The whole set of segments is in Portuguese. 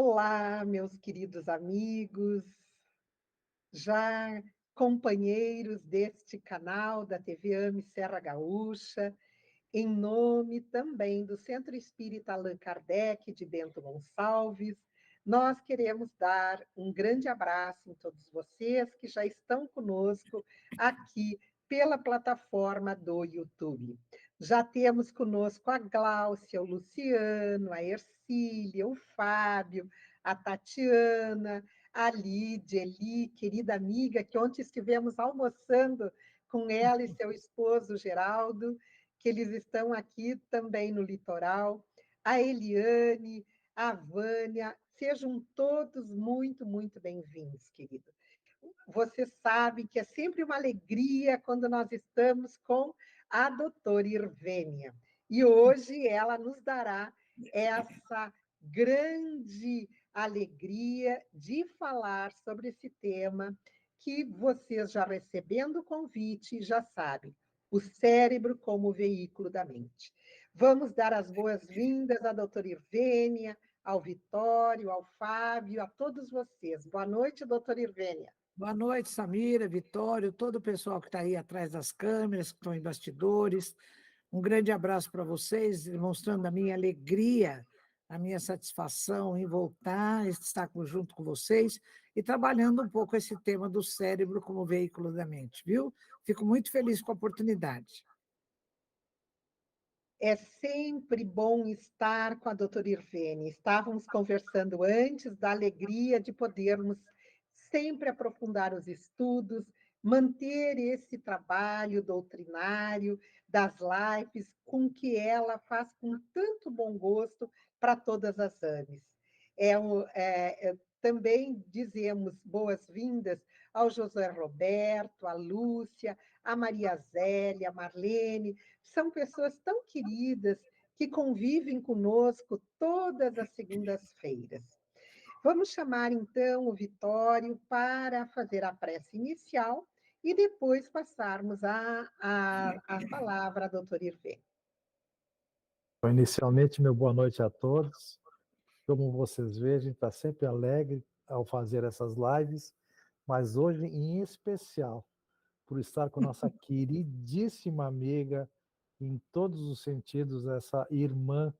Olá, meus queridos amigos, já companheiros deste canal da TV AME Serra Gaúcha, em nome também do Centro Espírita Allan Kardec de Bento Gonçalves, nós queremos dar um grande abraço em todos vocês que já estão conosco aqui pela plataforma do YouTube. Já temos conosco a Gláucia, o Luciano, a Ercília, o Fábio, a Tatiana, a Lídia, Eli, querida amiga, que ontem estivemos almoçando com ela e seu esposo, Geraldo, que eles estão aqui também no litoral, a Eliane, a Vânia, sejam todos muito, muito bem-vindos, querido. Você sabe que é sempre uma alegria quando nós estamos com a doutora Irvênia. E hoje ela nos dará essa grande alegria de falar sobre esse tema que vocês já recebendo o convite já sabem, o cérebro como veículo da mente. Vamos dar as boas-vindas à doutora Irvênia, ao Vitório, ao Fábio, a todos vocês. Boa noite, doutora Irvênia. Boa noite, Samira, Vitório, todo o pessoal que está aí atrás das câmeras, que estão em bastidores. Um grande abraço para vocês, demonstrando a minha alegria, a minha satisfação em voltar, estar junto com vocês e trabalhando um pouco esse tema do cérebro como veículo da mente, viu? Fico muito feliz com a oportunidade. É sempre bom estar com a doutora Irvênia. Estávamos conversando antes da alegria de podermos sempre aprofundar os estudos, manter esse trabalho doutrinário das lives com que ela faz com tanto bom gosto para todas as AMEs. Também dizemos boas-vindas ao José Roberto, à Lúcia, a Maria Zélia, a Marlene, são pessoas tão queridas que convivem conosco todas as segundas-feiras. Vamos chamar, então, o Vitório para fazer a prece inicial e depois passarmos a palavra à doutora Irvê. Inicialmente, meu boa noite a todos. Como vocês veem, a gente está sempre alegre ao fazer essas lives, mas hoje em especial, por estar com nossa queridíssima amiga, em todos os sentidos, essa irmã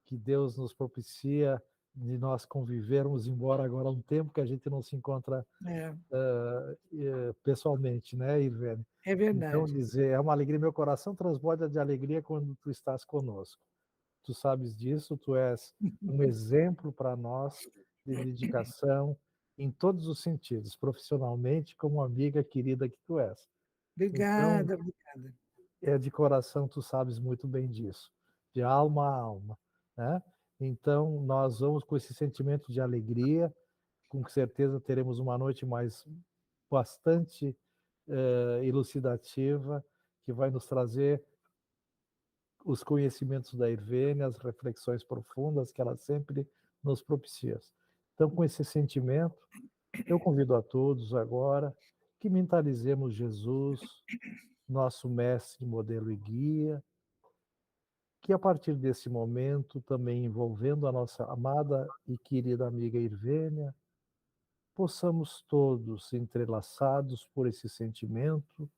que Deus nos propicia de nós convivermos, embora agora há um tempo que a gente não se encontra pessoalmente, né, Irvene? É verdade. Então, dizer, é uma alegria, meu coração transborda de alegria quando tu estás conosco. Tu sabes disso, tu és um exemplo para nós de dedicação em todos os sentidos, profissionalmente, como amiga querida que tu és. Obrigada, Então, obrigada. É de coração, tu sabes muito bem disso, de alma a alma, né? Então, nós vamos com esse sentimento de alegria, com certeza teremos uma noite mais bastante elucidativa, que vai nos trazer os conhecimentos da Irvênia, as reflexões profundas que ela sempre nos propicia. Então, com esse sentimento, eu convido a todos agora que mentalizemos Jesus, nosso mestre, modelo e guia, que a partir desse momento, também envolvendo a nossa amada e querida amiga Irvênia, possamos todos, entrelaçados por esse sentimento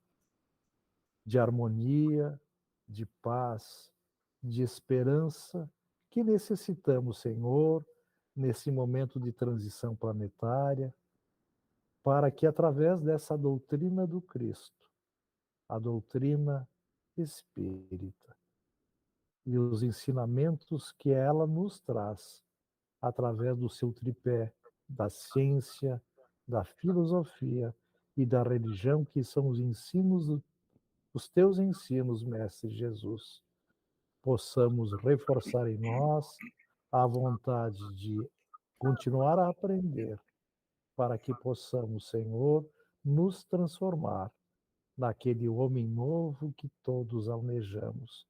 de harmonia, de paz, de esperança que necessitamos, Senhor, nesse momento de transição planetária, para que através dessa doutrina do Cristo, a doutrina espírita, e os ensinamentos que ela nos traz, através do seu tripé da ciência, da filosofia e da religião, que são os ensinos, os teus ensinos, Mestre Jesus, possamos reforçar em nós a vontade de continuar a aprender, para que possamos, Senhor, nos transformar naquele homem novo que todos almejamos.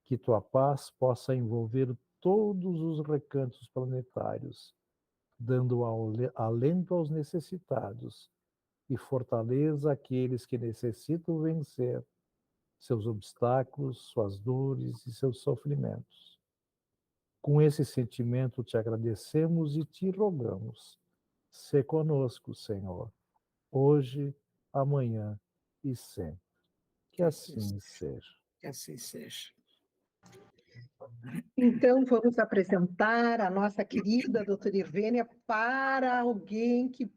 Que tua paz possa envolver todos os recantos planetários, dando alento aos necessitados e fortaleza àqueles que necessitam vencer seus obstáculos, suas dores e seus sofrimentos. Com esse sentimento te agradecemos e te rogamos. Sê conosco, Senhor, hoje, amanhã e sempre. Que assim seja. Que assim seja. Então, vamos apresentar a nossa querida doutora Irvênia para alguém que,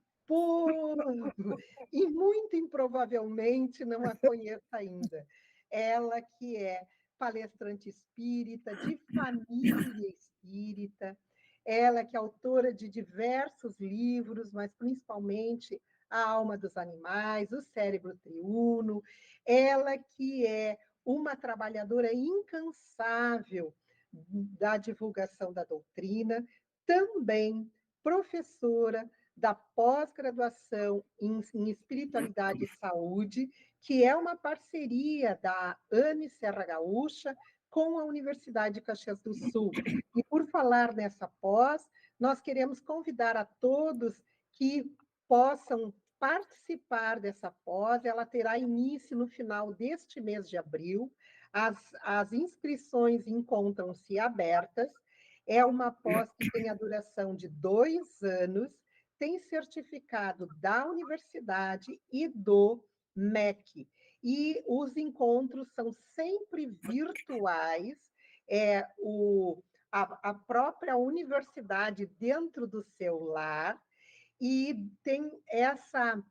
e muito improvavelmente, não a conheça ainda. Ela que é palestrante espírita, de família espírita, ela que é autora de diversos livros, mas principalmente A Alma dos Animais, O Cérebro Triuno, ela que é uma trabalhadora incansável da divulgação da doutrina, também professora da pós-graduação em Espiritualidade e Saúde, que é uma parceria da AME Serra Gaúcha com a Universidade de Caxias do Sul. E por falar nessa pós, nós queremos convidar a todos que possam participar dessa pós. Ela terá início no final deste mês de abril. As inscrições encontram-se abertas. É uma pós que tem a duração de 2 anos, tem certificado da universidade e do MEC. E os encontros são sempre virtuais. A própria universidade dentro do seu lar, e tem essa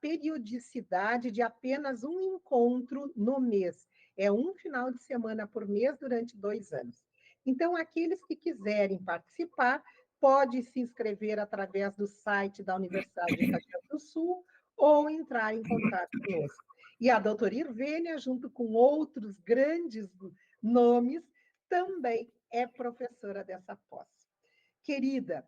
periodicidade de apenas um encontro no mês. É um final de semana por mês durante 2 anos. Então, aqueles que quiserem participar, pode se inscrever através do site da Universidade de Caxias do Sul ou entrar em contato conosco. E a doutora Irvênia, junto com outros grandes nomes, também é professora dessa pós. Querida,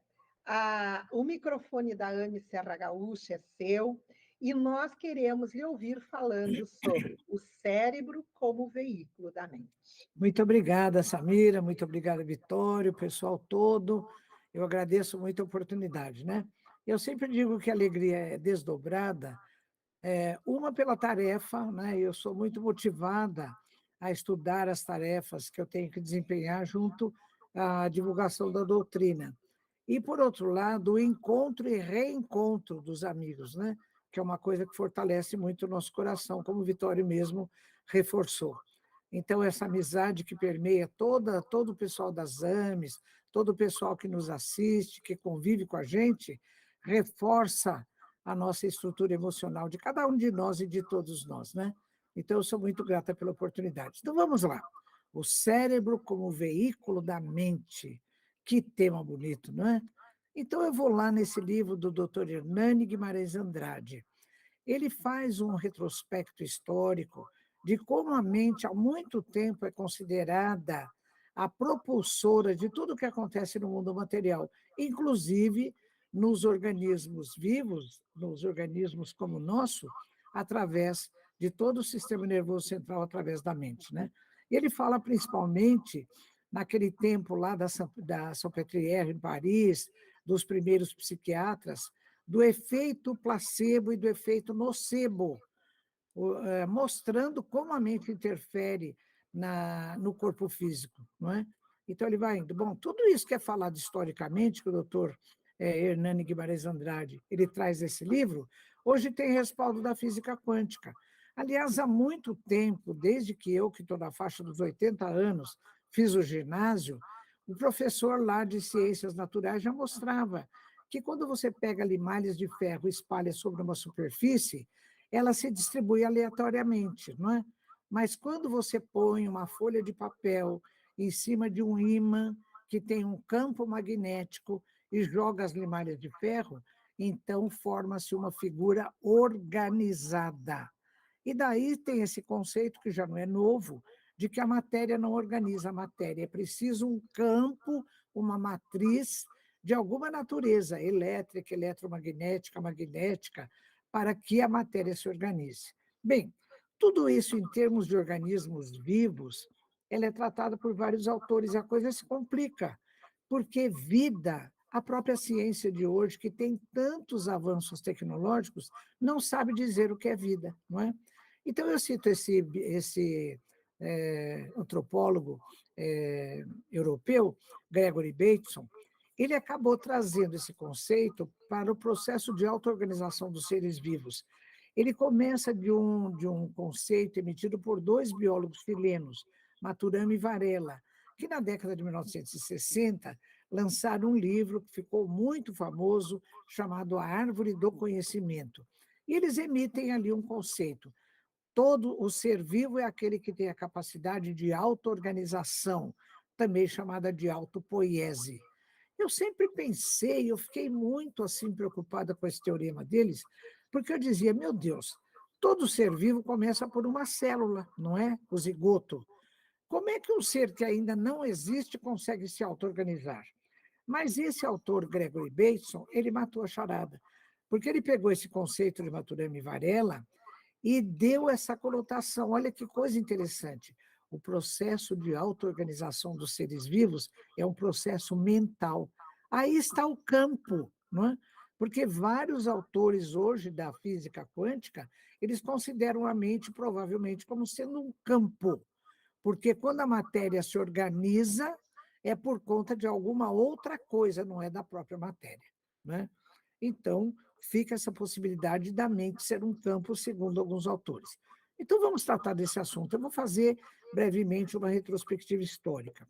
o microfone da AME Serra Gaúcha é seu e nós queremos lhe ouvir falando sobre o cérebro como veículo da mente. Muito obrigada, Samira, muito obrigada, Vitório, o pessoal todo. Eu agradeço muito a oportunidade, né? Eu sempre digo que a alegria é desdobrada, uma pela tarefa, né? Eu sou muito motivada a estudar as tarefas que eu tenho que desempenhar junto à divulgação da doutrina. E, por outro lado, o encontro e reencontro dos amigos, né? Que é uma coisa que fortalece muito o nosso coração, como o Vitório mesmo reforçou. Então, essa amizade que permeia todo o pessoal das AMES, todo o pessoal que nos assiste, que convive com a gente, reforça a nossa estrutura emocional de cada um de nós e de todos nós, né? Então, eu sou muito grata pela oportunidade. Então, vamos lá. O cérebro como veículo da mente. Que tema bonito, não é? Então, eu vou lá nesse livro do Dr. Hernani Guimarães Andrade. Ele faz um retrospecto histórico de como a mente, há muito tempo, é considerada a propulsora de tudo o que acontece no mundo material, inclusive nos organismos vivos, nos organismos como o nosso, através de todo o sistema nervoso central, através da mente, né? E ele fala principalmente naquele tempo lá da Salpêtrière, em Paris, dos primeiros psiquiatras, do efeito placebo e do efeito nocebo, mostrando como a mente interfere no corpo físico, não é? Então, ele vai indo. Bom, tudo isso que é falado historicamente, que o doutor Hernani Guimarães Andrade ele traz nesse livro, hoje tem respaldo da física quântica. Aliás, há muito tempo, desde que eu, que estou na faixa dos 80 anos, fiz o ginásio, o professor lá de ciências naturais já mostrava que quando você pega limalhas de ferro e espalha sobre uma superfície, ela se distribui aleatoriamente, não é? Mas quando você põe uma folha de papel em cima de um ímã que tem um campo magnético e joga as limalhas de ferro, então forma-se uma figura organizada. E daí tem esse conceito, que já não é novo, de que a matéria não organiza a matéria. É preciso um campo, uma matriz de alguma natureza, elétrica, eletromagnética, magnética, para que a matéria se organize. Bem, tudo isso em termos de organismos vivos, ela é tratada por vários autores, e a coisa se complica, porque vida, a própria ciência de hoje, que tem tantos avanços tecnológicos, não sabe dizer o que é vida, não é? Então, eu cito esse antropólogo europeu, Gregory Bateson, ele acabou trazendo esse conceito para o processo de auto-organização dos seres vivos. Ele começa de um conceito emitido por dois biólogos chilenos, Maturana e Varela, que na década de 1960 lançaram um livro que ficou muito famoso, chamado A Árvore do Conhecimento. E eles emitem ali um conceito. Todo o ser vivo é aquele que tem a capacidade de auto-organização, também chamada de autopoiese. Eu sempre pensei, eu fiquei muito assim preocupada com esse teorema deles, porque eu dizia, meu Deus, todo ser vivo começa por uma célula, não é? O zigoto. Como é que um ser que ainda não existe consegue se auto-organizar? Mas esse autor, Gregory Bateson, ele matou a charada, porque ele pegou esse conceito de Maturana e Varela e deu essa conotação. Olha que coisa interessante. O processo de auto-organização dos seres vivos é um processo mental. Aí está o campo, não é? Porque vários autores hoje da física quântica, eles consideram a mente provavelmente como sendo um campo, porque quando a matéria se organiza, é por conta de alguma outra coisa, não é da própria matéria, né? Então, fica essa possibilidade da mente ser um campo, segundo alguns autores. Então, vamos tratar desse assunto. Eu vou fazer brevemente uma retrospectiva histórica.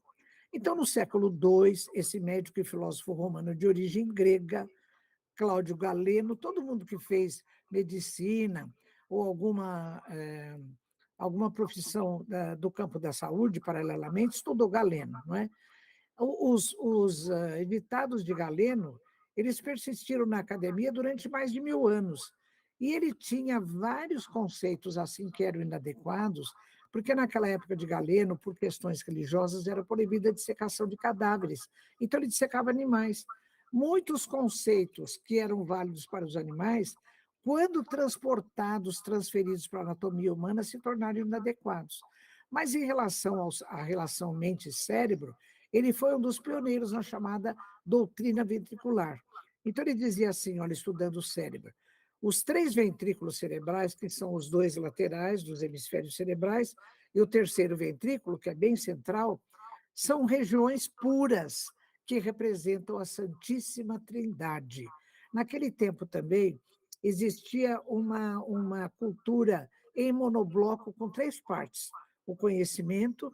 Então, no século II, esse médico e filósofo romano de origem grega, Cláudio Galeno, todo mundo que fez medicina ou alguma profissão do campo da saúde, paralelamente, estudou Galeno, não é? Os editados de Galeno, eles persistiram na academia durante mais de 1000 anos. E ele tinha vários conceitos assim que eram inadequados, porque naquela época de Galeno, por questões religiosas, era proibida a dissecação de cadáveres. Então, ele dissecava animais. Muitos conceitos que eram válidos para os animais, quando transportados, transferidos para a anatomia humana, se tornaram inadequados. Mas em relação à relação mente-cérebro, ele foi um dos pioneiros na chamada doutrina ventricular. Então, ele dizia assim, olha, estudando o cérebro, os 3 ventrículos cerebrais, que são os 2 laterais dos hemisférios cerebrais, e o terceiro ventrículo, que é bem central, são regiões puras, que representam a Santíssima Trindade. Naquele tempo também, existia uma cultura em monobloco com 3 partes, o conhecimento,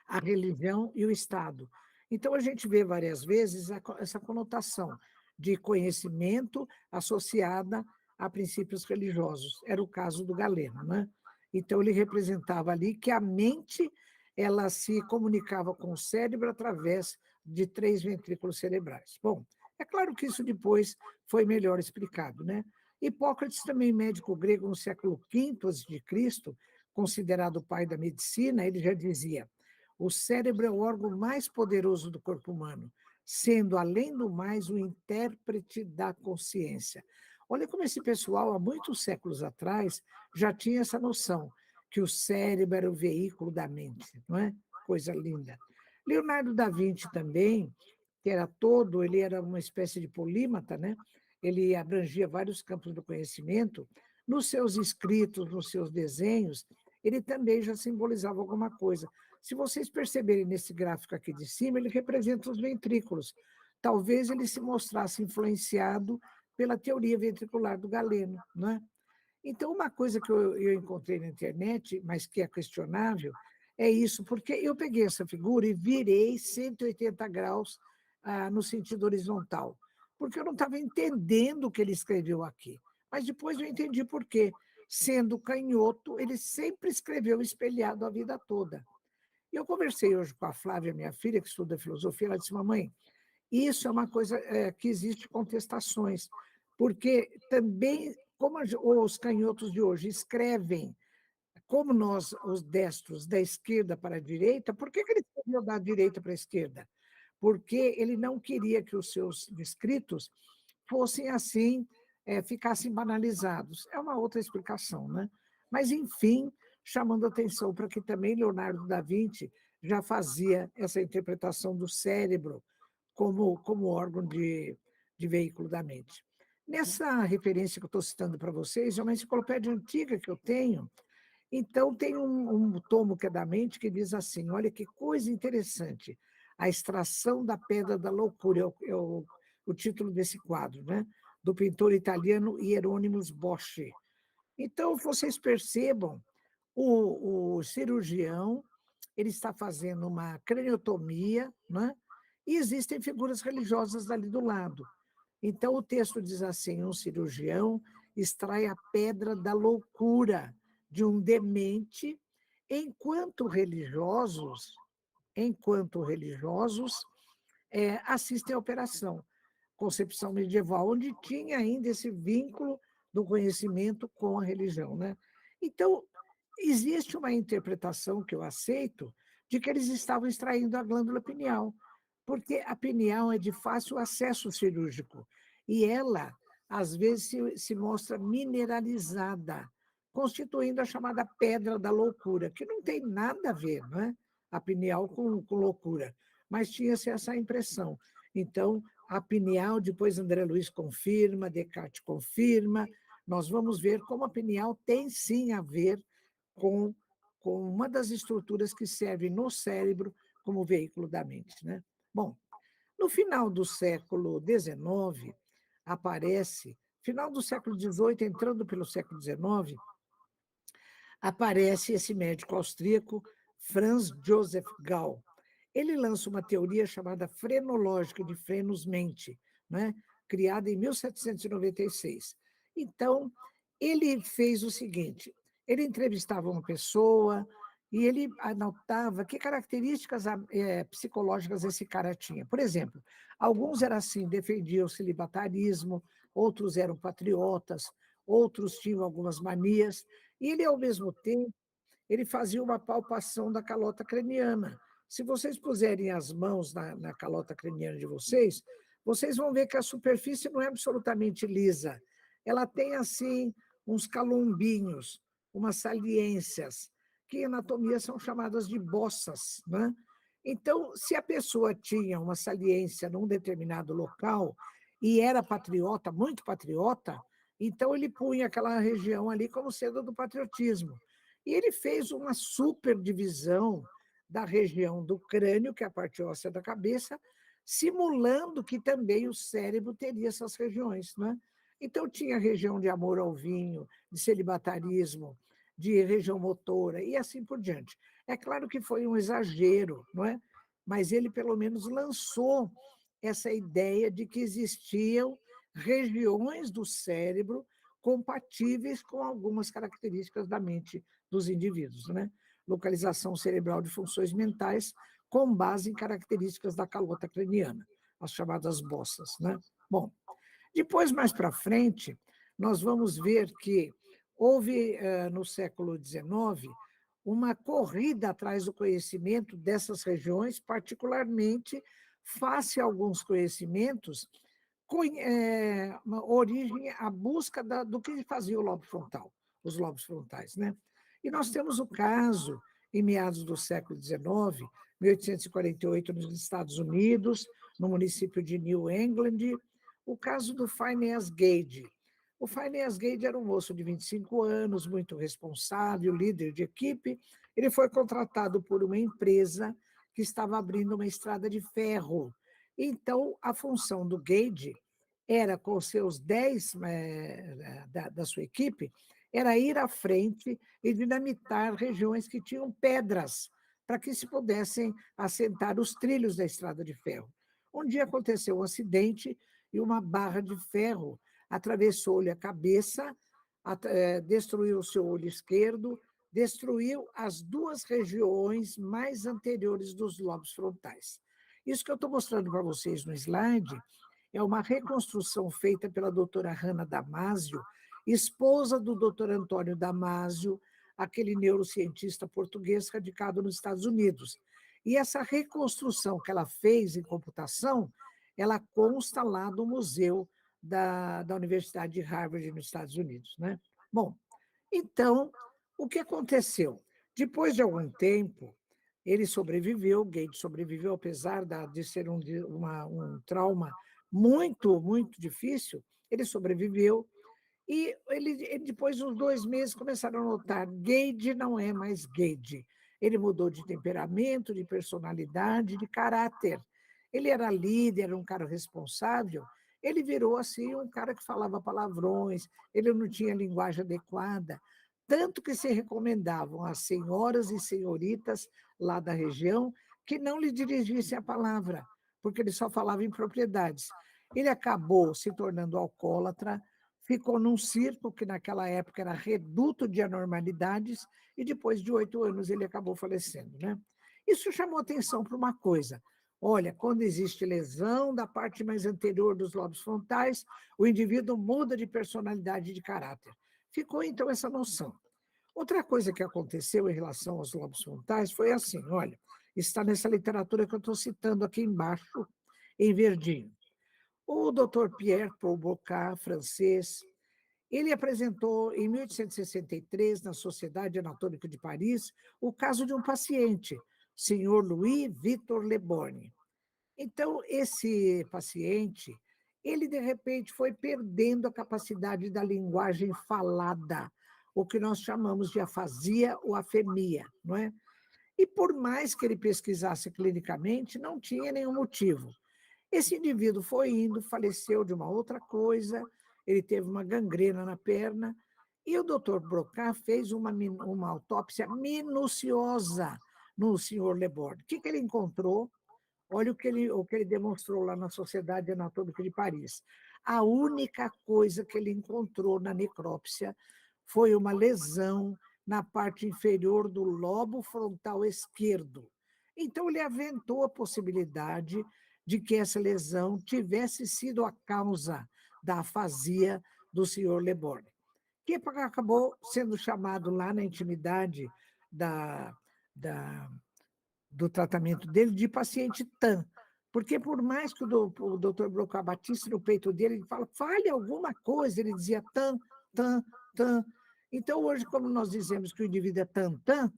a religião e o Estado. Então, a gente vê várias vezes essa conotação de conhecimento associada a princípios religiosos. Era o caso do Galeno, né? Então, ele representava ali que a mente ela se comunicava com o cérebro através de 3 ventrículos cerebrais. Bom, é claro que isso depois foi melhor explicado, né? Hipócrates, também médico grego no século V a.C., considerado o pai da medicina, ele já dizia: o cérebro é o órgão mais poderoso do corpo humano, sendo, além do mais, o intérprete da consciência. Olha como esse pessoal, há muitos séculos atrás, já tinha essa noção, que o cérebro era o veículo da mente, não é? Coisa linda. Leonardo da Vinci também, que era todo, ele era uma espécie de polímata, né? Ele abrangia vários campos do conhecimento. Nos seus escritos, nos seus desenhos, ele também já simbolizava alguma coisa. Se vocês perceberem nesse gráfico aqui de cima, ele representa os ventrículos. Talvez ele se mostrasse influenciado pela teoria ventricular do Galeno, não é? Então, uma coisa que eu encontrei na internet, mas que é questionável, é isso, porque eu peguei essa figura e virei 180 graus no sentido horizontal, porque eu não estava entendendo o que ele escreveu aqui. Mas depois eu entendi por quê. Sendo canhoto, ele sempre escreveu espelhado a vida toda. E eu conversei hoje com a Flávia, minha filha, que estuda filosofia, ela disse, mamãe, isso é uma coisa que existe contestações, porque também, como os canhotos de hoje escrevem, como nós, os destros, da esquerda para a direita, por que ele escreveu da direita para a esquerda? Porque ele não queria que os seus escritos fossem assim, ficassem banalizados. É uma outra explicação, né? Mas, enfim, chamando atenção para que também Leonardo da Vinci já fazia essa interpretação do cérebro como órgão de veículo da mente. Nessa referência que eu estou citando para vocês, é uma enciclopédia antiga que eu tenho, Então, tem um tomo que é da mente que diz assim, olha que coisa interessante, a extração da pedra da loucura, o título desse quadro, né? Do pintor italiano Hieronymus Bosch. Então, vocês percebam, o cirurgião, ele está fazendo uma craniotomia, né? E existem figuras religiosas ali do lado. Então, o texto diz assim, um cirurgião extrai a pedra da loucura de um demente, enquanto religiosos, assistem à operação. Concepção medieval, onde tinha ainda esse vínculo do conhecimento com a religião, né? Então, existe uma interpretação que eu aceito de que eles estavam extraindo a glândula pineal, porque a pineal é de fácil acesso cirúrgico e ela, às vezes, se mostra mineralizada, constituindo a chamada pedra da loucura, que não tem nada a ver, não é? A pineal com loucura, mas tinha-se essa impressão. Então, a pineal, depois André Luiz confirma, Descartes confirma, nós vamos ver como a pineal tem sim a ver com uma das estruturas que serve no cérebro como veículo da mente, né? Bom, no final do século XIX, aparece, final do século XVIII, entrando pelo século XIX, aparece esse médico austríaco, Franz Joseph Gall. Ele lança uma teoria chamada frenológica de frenos-mente, né? Criada em 1796. Então, ele fez o seguinte, ele entrevistava uma pessoa e ele anotava que características psicológicas esse cara tinha. Por exemplo, alguns eram assim, defendiam o celibatarismo, outros eram patriotas, outros tinham algumas manias, e ele, ao mesmo tempo, ele fazia uma palpação da calota craniana. Se vocês puserem as mãos na calota craniana de vocês, vocês vão ver que a superfície não é absolutamente lisa. Ela tem, assim, uns calombinhos, umas saliências, que em anatomia são chamadas de bossas, né? Então, se a pessoa tinha uma saliência num determinado local e era patriota, muito patriota, então ele punha aquela região ali como sendo do patriotismo. E ele fez uma superdivisão da região do crânio, que é a parte óssea da cabeça, simulando que também o cérebro teria essas regiões, né? Então, tinha região de amor ao vinho, de celibatarismo, de região motora, e assim por diante. É claro que foi um exagero, não é? Mas ele, pelo menos, lançou essa ideia de que existiam regiões do cérebro compatíveis com algumas características da mente dos indivíduos, né? Localização cerebral de funções mentais com base em características da calota craniana, as chamadas bossas, né? Bom, depois, mais para frente, nós vamos ver que houve, no século XIX, uma corrida atrás do conhecimento dessas regiões, particularmente face a alguns conhecimentos, uma origem à busca do que fazia o lobo frontal, os lobos frontais, né? E nós temos o caso, em meados do século XIX, 1848, nos Estados Unidos, no município de New England, o caso do Phineas Gage. O Phineas Gage era um moço de 25 anos, muito responsável, líder de equipe. Ele foi contratado por uma empresa que estava abrindo uma estrada de ferro. Então, a função do Gage era, com os seus 10 da sua equipe, era ir à frente e dinamitar regiões que tinham pedras, para que se pudessem assentar os trilhos da estrada de ferro. Um dia aconteceu um acidente e uma barra de ferro atravessou-lhe a cabeça, destruiu o seu olho esquerdo, destruiu as duas regiões mais anteriores dos lobos frontais. Isso que eu estou mostrando para vocês no slide é uma reconstrução feita pela doutora Hanna Damasio, esposa do doutor Antônio Damasio, aquele neurocientista português radicado nos Estados Unidos. E essa reconstrução que ela fez em computação, ela consta lá do museu da Universidade de Harvard, nos Estados Unidos, né? Bom, então, o que aconteceu? Depois de algum tempo, ele sobreviveu, Gage sobreviveu, apesar de ser um trauma muito, muito difícil, ele sobreviveu, E depois, uns 2 meses, começaram a notar, Gage não é mais Gage. Ele mudou de temperamento, de personalidade, de caráter. Ele era líder, era um cara responsável, ele virou assim um cara que falava palavrões, ele não tinha linguagem adequada, tanto que se recomendavam às senhoras e senhoritas lá da região que não lhe dirigissem a palavra, porque ele só falava em propriedades. Ele acabou se tornando alcoólatra, ficou num circo que naquela época era reduto de anormalidades, e depois de 8 anos ele acabou falecendo, né? Isso chamou atenção para uma coisa. Olha, quando existe lesão da parte mais anterior dos lobos frontais, o indivíduo muda de personalidade e de caráter. Ficou, então, essa noção. Outra coisa que aconteceu em relação aos lobos frontais foi assim, olha, está nessa literatura que eu estou citando aqui embaixo, em verdinho. O Dr. Pierre Paul Broca, francês, ele apresentou, em 1863, na Sociedade Anatômica de Paris, o caso de um paciente, senhor Louis Victor Le Borgne. Então, esse paciente, ele, de repente, foi perdendo a capacidade da linguagem falada, o que nós chamamos de afasia ou afemia, não é? E por mais que ele pesquisasse clinicamente, não tinha nenhum motivo. Esse indivíduo foi indo, faleceu de uma outra coisa, ele teve uma gangrena na perna, e o doutor Broca fez uma autópsia minuciosa no senhor Le Borgne. O que ele encontrou? Olha o que ele demonstrou lá na Sociedade Anatômica de Paris. A única coisa que ele encontrou na necrópsia foi uma lesão na parte inferior do lobo frontal esquerdo. Então, ele aventou a possibilidade de que essa lesão tivesse sido a causa da afasia do senhor Le Borgne, que acabou sendo chamado lá na intimidade do tratamento dele de paciente TAM, porque por mais que o doutor Broca batisse no peito dele, ele fala, fale alguma coisa, ele dizia TAM, TAM, TAM. Então, hoje, como nós dizemos que o indivíduo é TAM, TAM,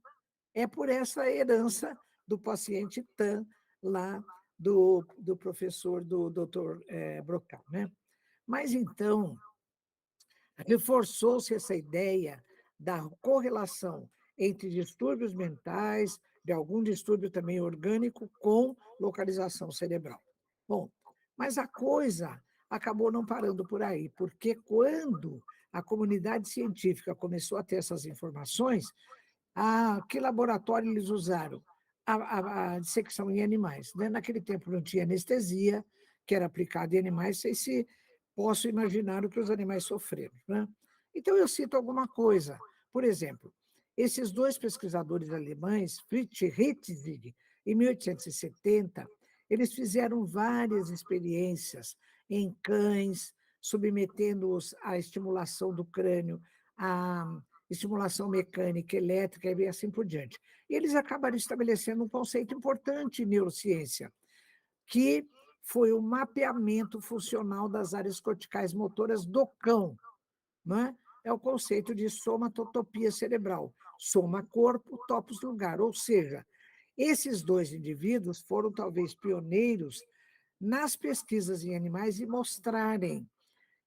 é por essa herança do paciente TAM lá do professor, do doutor Broca, né? Mas, então, reforçou-se essa ideia da correlação entre distúrbios mentais, de algum distúrbio também orgânico, com localização cerebral. Bom, mas a coisa acabou não parando por aí, porque quando a comunidade científica começou a ter essas informações, que laboratório eles usaram? A dissecção em animais, né? Naquele tempo não tinha anestesia, que era aplicada em animais, sei se posso imaginar o que os animais sofreram, né? Então, eu cito alguma coisa. Por exemplo, esses 2 pesquisadores alemães, Fritz Hitzig, em 1870, eles fizeram várias experiências em cães, submetendo-os à estimulação do crânio, à estimulação mecânica, elétrica e assim por diante. E eles acabaram estabelecendo um conceito importante em neurociência, que foi o mapeamento funcional das áreas corticais motoras do cão, não é? É o conceito de somatotopia cerebral, soma corpo, topos lugar, ou seja, esses 2 indivíduos foram talvez pioneiros nas pesquisas em animais e mostrarem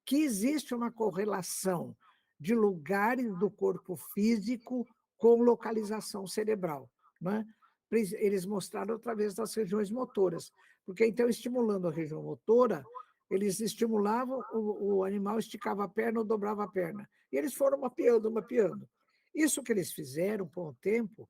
que existe uma correlação de lugares do corpo físico com localização cerebral, né? Eles mostraram através das regiões motoras, porque então, estimulando a região motora, eles estimulavam, o animal esticava a perna ou dobrava a perna, e eles foram mapeando, mapeando. Isso que eles fizeram, com o tempo,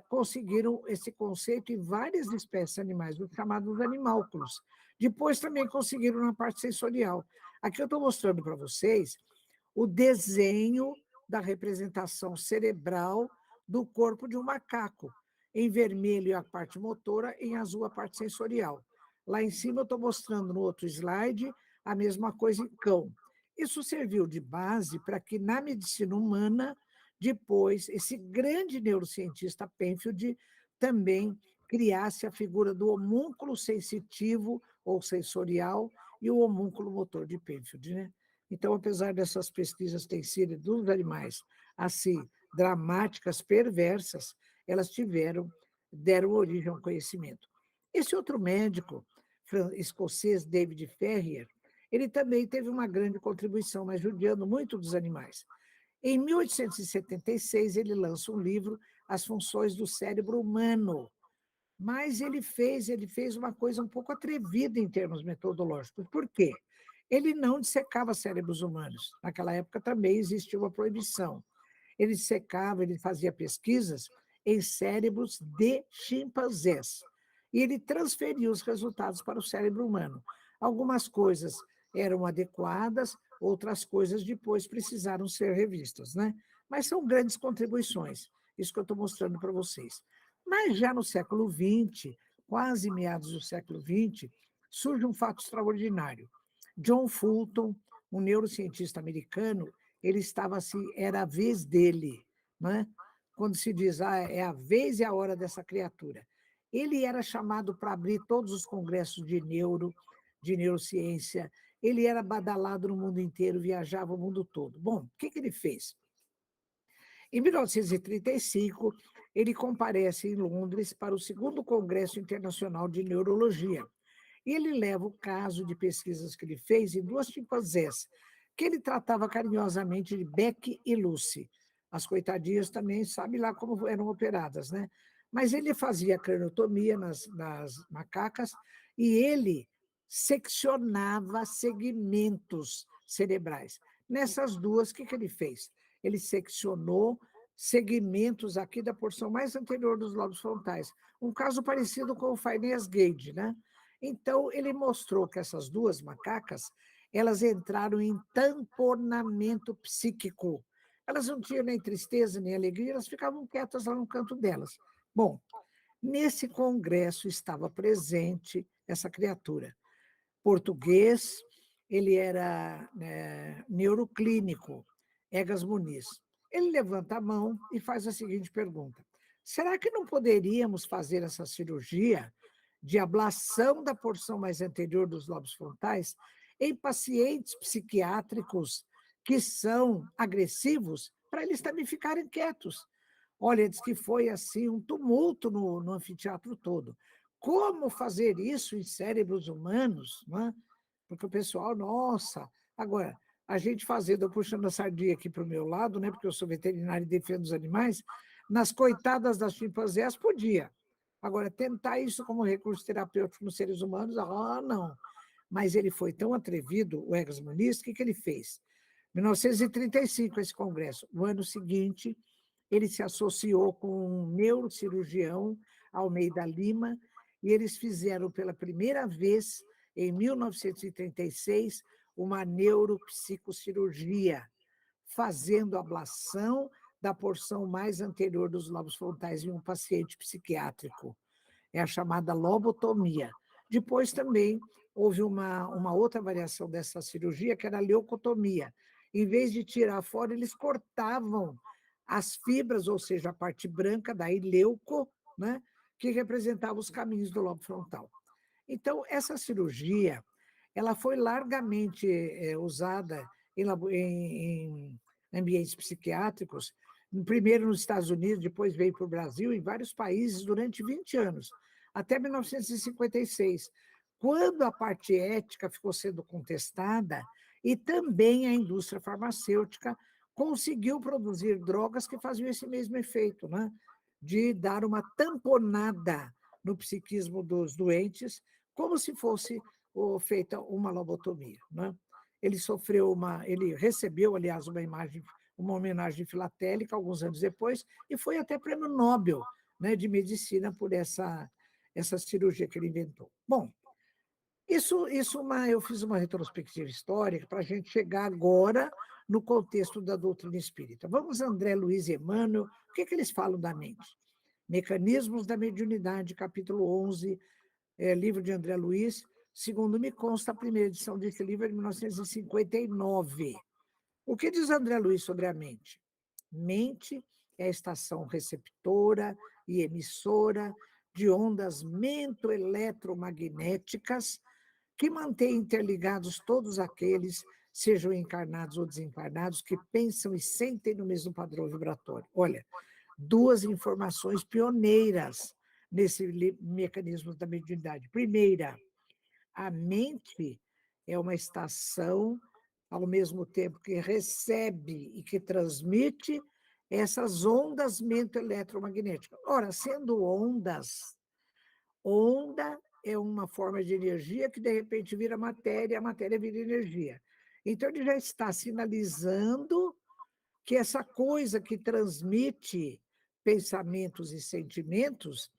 conseguiram esse conceito em várias espécies animais, os chamados animálculos. Depois também conseguiram na parte sensorial. Aqui eu estou mostrando para vocês o desenho da representação cerebral do corpo de um macaco. Em vermelho a parte motora, em azul a parte sensorial. Lá em cima eu estou mostrando no outro slide a mesma coisa em cão. Isso serviu de base para que na medicina humana, depois, esse grande neurocientista Penfield também criasse a figura do homúnculo sensitivo ou sensorial e o homúnculo motor de Penfield, né? Então, apesar dessas pesquisas terem sido dos animais assim dramáticas, perversas, elas deram origem ao conhecimento. Esse outro médico escocês, David Ferrier, ele também teve uma grande contribuição, mas judiando muito dos animais. Em 1876, ele lança um livro, As Funções do Cérebro Humano, mas ele fez uma coisa um pouco atrevida em termos metodológicos. Por quê? Ele não dissecava cérebros humanos. Naquela época também existia uma proibição. Ele dissecava, ele fazia pesquisas em cérebros de chimpanzés. E ele transferia os resultados para o cérebro humano. Algumas coisas eram adequadas, outras coisas depois precisaram ser revistas, né? Mas são grandes contribuições, isso que eu estou mostrando para vocês. Mas já no século XX, quase meados do século XX, surge um fato extraordinário. John Fulton, um neurocientista americano, ele estava assim, era a vez dele, né? Quando se diz, é a vez e a hora dessa criatura. Ele era chamado para abrir todos os congressos de neurociência, ele era badalado no mundo inteiro, viajava o mundo todo. Bom, o que ele fez? Em 1935, ele comparece em Londres para o segundo Congresso Internacional de Neurologia. E ele leva o caso de pesquisas que ele fez em duas chimpanzés, que ele tratava carinhosamente de Beck e Lucy. As coitadinhas também, sabe lá como eram operadas, né? Mas ele fazia craniotomia nas macacas e ele seccionava segmentos cerebrais. Nessas duas, o que ele fez? Ele seccionou segmentos aqui da porção mais anterior dos lobos frontais. Um caso parecido com o Phineas Gage, né? Então, ele mostrou que essas duas macacas, elas entraram em tamponamento psíquico. Elas não tinham nem tristeza, nem alegria, elas ficavam quietas lá no canto delas. Bom, nesse congresso estava presente essa criatura. Português, ele era neuroclínico, Egas Muniz. Ele levanta a mão e faz a seguinte pergunta: será que não poderíamos fazer essa cirurgia de ablação da porção mais anterior dos lobos frontais em pacientes psiquiátricos que são agressivos, para eles também ficarem quietos? Olha, diz que foi assim um tumulto no anfiteatro todo. Como fazer isso em cérebros humanos? Não é? Porque o pessoal, nossa... Agora, a gente fazendo, eu puxando a sardinha aqui para o meu lado, né, porque eu sou veterinário e defendo os animais, nas coitadas das chimpanzés podia. Agora, tentar isso como recurso terapêutico nos seres humanos, não. Mas ele foi tão atrevido, o Egas Muniz, o que ele fez? Em 1935, esse congresso. No ano seguinte, ele se associou com um neurocirurgião, Almeida Lima, e eles fizeram pela primeira vez, em 1936, uma neuropsicocirurgia, fazendo ablação da porção mais anterior dos lobos frontais em um paciente psiquiátrico. É a chamada lobotomia. Depois também houve uma outra variação dessa cirurgia, que era a leucotomia. Em vez de tirar fora, eles cortavam as fibras, ou seja, a parte branca, daí leuco, né, que representava os caminhos do lobo frontal. Então, essa cirurgia, ela foi largamente usada em ambientes psiquiátricos, primeiro nos Estados Unidos, depois veio para o Brasil, em vários países, durante 20 anos, até 1956, quando a parte ética ficou sendo contestada e também a indústria farmacêutica conseguiu produzir drogas que faziam esse mesmo efeito, né? De dar uma tamponada no psiquismo dos doentes, como se fosse feita uma lobotomia, né? Ele recebeu, aliás, uma homenagem filatélica alguns anos depois, e foi até prêmio Nobel, né, de medicina por essa cirurgia que ele inventou. Bom, eu fiz uma retrospectiva histórica para a gente chegar agora no contexto da doutrina espírita. Vamos, André Luiz e Emmanuel, o que eles falam da mente? Mecanismos da Mediunidade, capítulo 11, livro de André Luiz. Segundo me consta, a primeira edição desse livro é de 1959. O que diz André Luiz sobre a mente? Mente é a estação receptora e emissora de ondas mentoeletromagnéticas que mantém interligados todos aqueles, sejam encarnados ou desencarnados, que pensam e sentem no mesmo padrão vibratório. Olha, duas informações pioneiras nesse mecanismo da mediunidade. Primeira, a mente é uma estação, ao mesmo tempo que recebe e que transmite essas ondas mento-eletromagnéticas. Ora, sendo ondas, onda é uma forma de energia que, de repente, vira matéria, a matéria vira energia. Então, ele já está sinalizando que essa coisa que transmite pensamentos e sentimentos,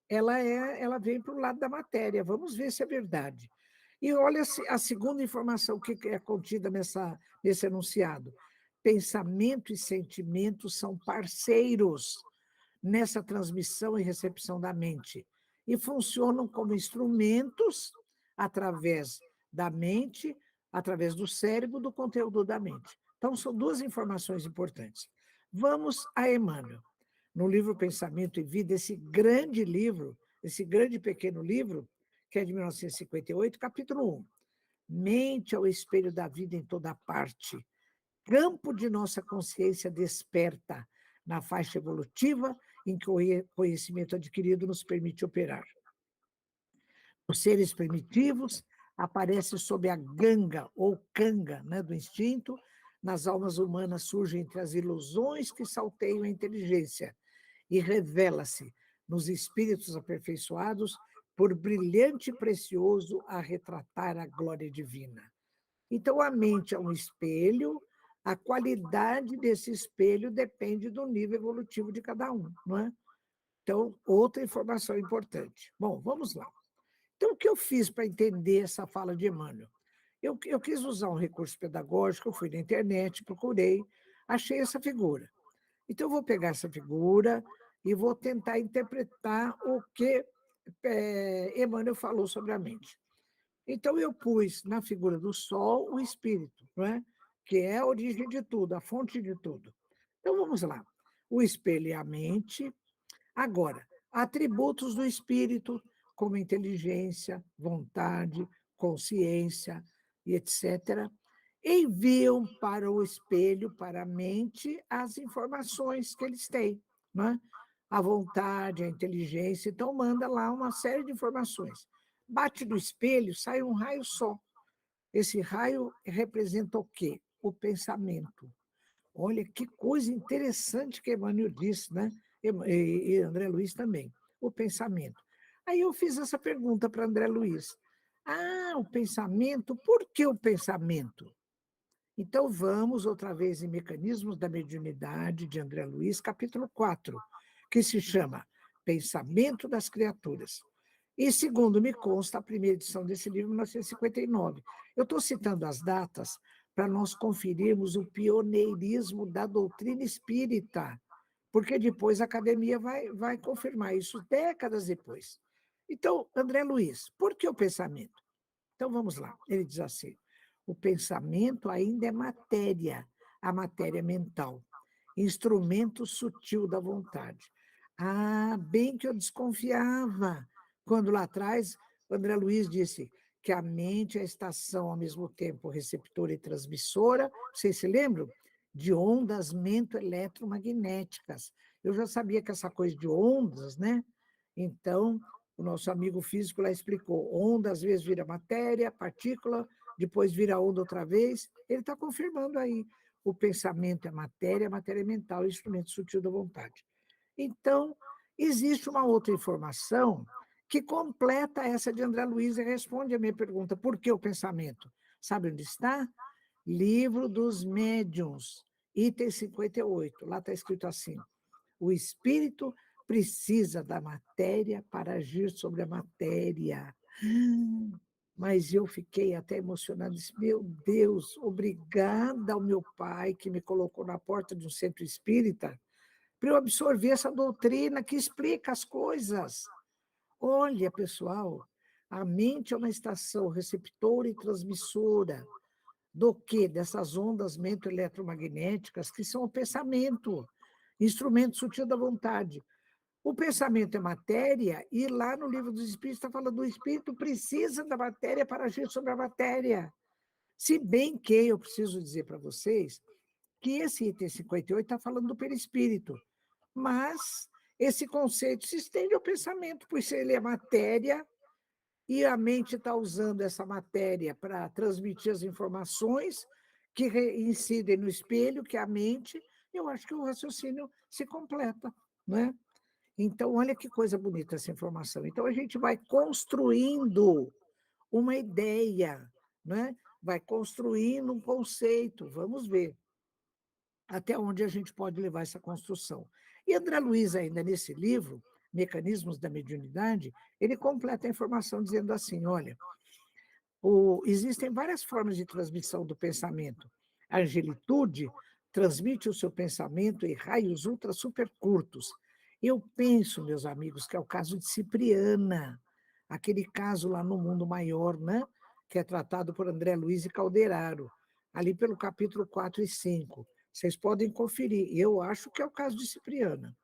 ela vem para o lado da matéria. Vamos ver se é verdade. E olha a segunda informação que é contida nesse enunciado. Pensamento e sentimento são parceiros nessa transmissão e recepção da mente e funcionam como instrumentos através da mente, através do cérebro, do conteúdo da mente. Então, são duas informações importantes. Vamos a Emmanuel. No livro Pensamento e Vida, esse grande livro, esse grande pequeno livro, que é de 1958, capítulo 1. Mente é o espelho da vida em toda parte. Campo de nossa consciência desperta na faixa evolutiva em que o conhecimento adquirido nos permite operar. Os seres primitivos aparecem sob a ganga ou canga, né, do instinto. Nas almas humanas surgem entre as ilusões que salteiam a inteligência e revela-se nos espíritos aperfeiçoados por brilhante e precioso a retratar a glória divina. Então, a mente é um espelho, a qualidade desse espelho depende do nível evolutivo de cada um, não é? Então, outra informação importante. Bom, vamos lá. Então, o que eu fiz para entender essa fala de Emmanuel? Eu quis usar um recurso pedagógico, eu fui na internet, procurei, achei essa figura. Então, eu vou pegar essa figura e vou tentar interpretar o que Emmanuel falou sobre a mente. Então, eu pus na figura do Sol o espírito, não é? Que é a origem de tudo, a fonte de tudo. Então, vamos lá. O espelho é a mente. Agora, atributos do espírito, como inteligência, vontade, consciência e etc., enviam para o espelho, para a mente, as informações que eles têm, né? A vontade, a inteligência, então manda lá uma série de informações. Bate no espelho, sai um raio só. Esse raio representa o quê? O pensamento. Olha que coisa interessante que Emmanuel disse, né? E André Luiz também, o pensamento. Aí eu fiz essa pergunta para André Luiz. Ah, o pensamento, por que o pensamento? Então, vamos outra vez em Mecanismos da Mediunidade, de André Luiz, capítulo 4, que se chama Pensamento das Criaturas. E, segundo me consta, a primeira edição desse livro, 1959. Eu estou citando as datas para nós conferirmos o pioneirismo da doutrina espírita, porque depois a academia vai confirmar isso décadas depois. Então, André Luiz, por que o pensamento? Então, vamos lá. Ele diz assim, o pensamento ainda é matéria, a matéria mental, instrumento sutil da vontade. Ah, bem que eu desconfiava, quando lá atrás André Luiz disse que a mente é a estação, ao mesmo tempo, receptora e transmissora, vocês se lembram? De ondas mento-eletromagnéticas. Eu já sabia que essa coisa de ondas, né? Então, o nosso amigo físico lá explicou, onda às vezes vira matéria, partícula, depois vira onda outra vez. Ele está confirmando aí. O pensamento é matéria, a matéria é mental, instrumento sutil da vontade. Então, existe uma outra informação que completa essa de André Luiz e responde a minha pergunta, por que o pensamento? Sabe onde está? Livro dos Médiuns, item 58. Lá está escrito assim, o espírito precisa da matéria para agir sobre a matéria. Mas eu fiquei até emocionada, disse, meu Deus, obrigada ao meu pai que me colocou na porta de um centro espírita para eu absorver essa doutrina que explica as coisas. Olha, pessoal, a mente é uma estação receptora e transmissora do quê? Dessas ondas mento-eletromagnéticas que são o pensamento, instrumento sutil da vontade. O pensamento é matéria, e lá no livro dos Espíritos está falando do espírito precisa da matéria para agir sobre a matéria. Se bem que eu preciso dizer para vocês que esse item 58 está falando do perispírito, mas esse conceito se estende ao pensamento, pois ele é matéria, e a mente está usando essa matéria para transmitir as informações que incidem no espelho, que é a mente, eu acho que o raciocínio se completa, não é? Então, olha que coisa bonita essa informação. Então, a gente vai construindo uma ideia, né? Vai construindo um conceito, vamos ver até onde a gente pode levar essa construção. E André Luiz, ainda nesse livro, Mecanismos da Mediunidade, ele completa a informação dizendo assim, olha, existem várias formas de transmissão do pensamento. A angelitude transmite o seu pensamento em raios ultra super curtos. Eu penso, meus amigos, que é o caso de Cipriana, aquele caso lá no Mundo Maior, né? Que é tratado por André Luiz e Calderaro, ali pelo capítulo 4 e 5. Vocês podem conferir. Eu acho que é o caso de Cipriana.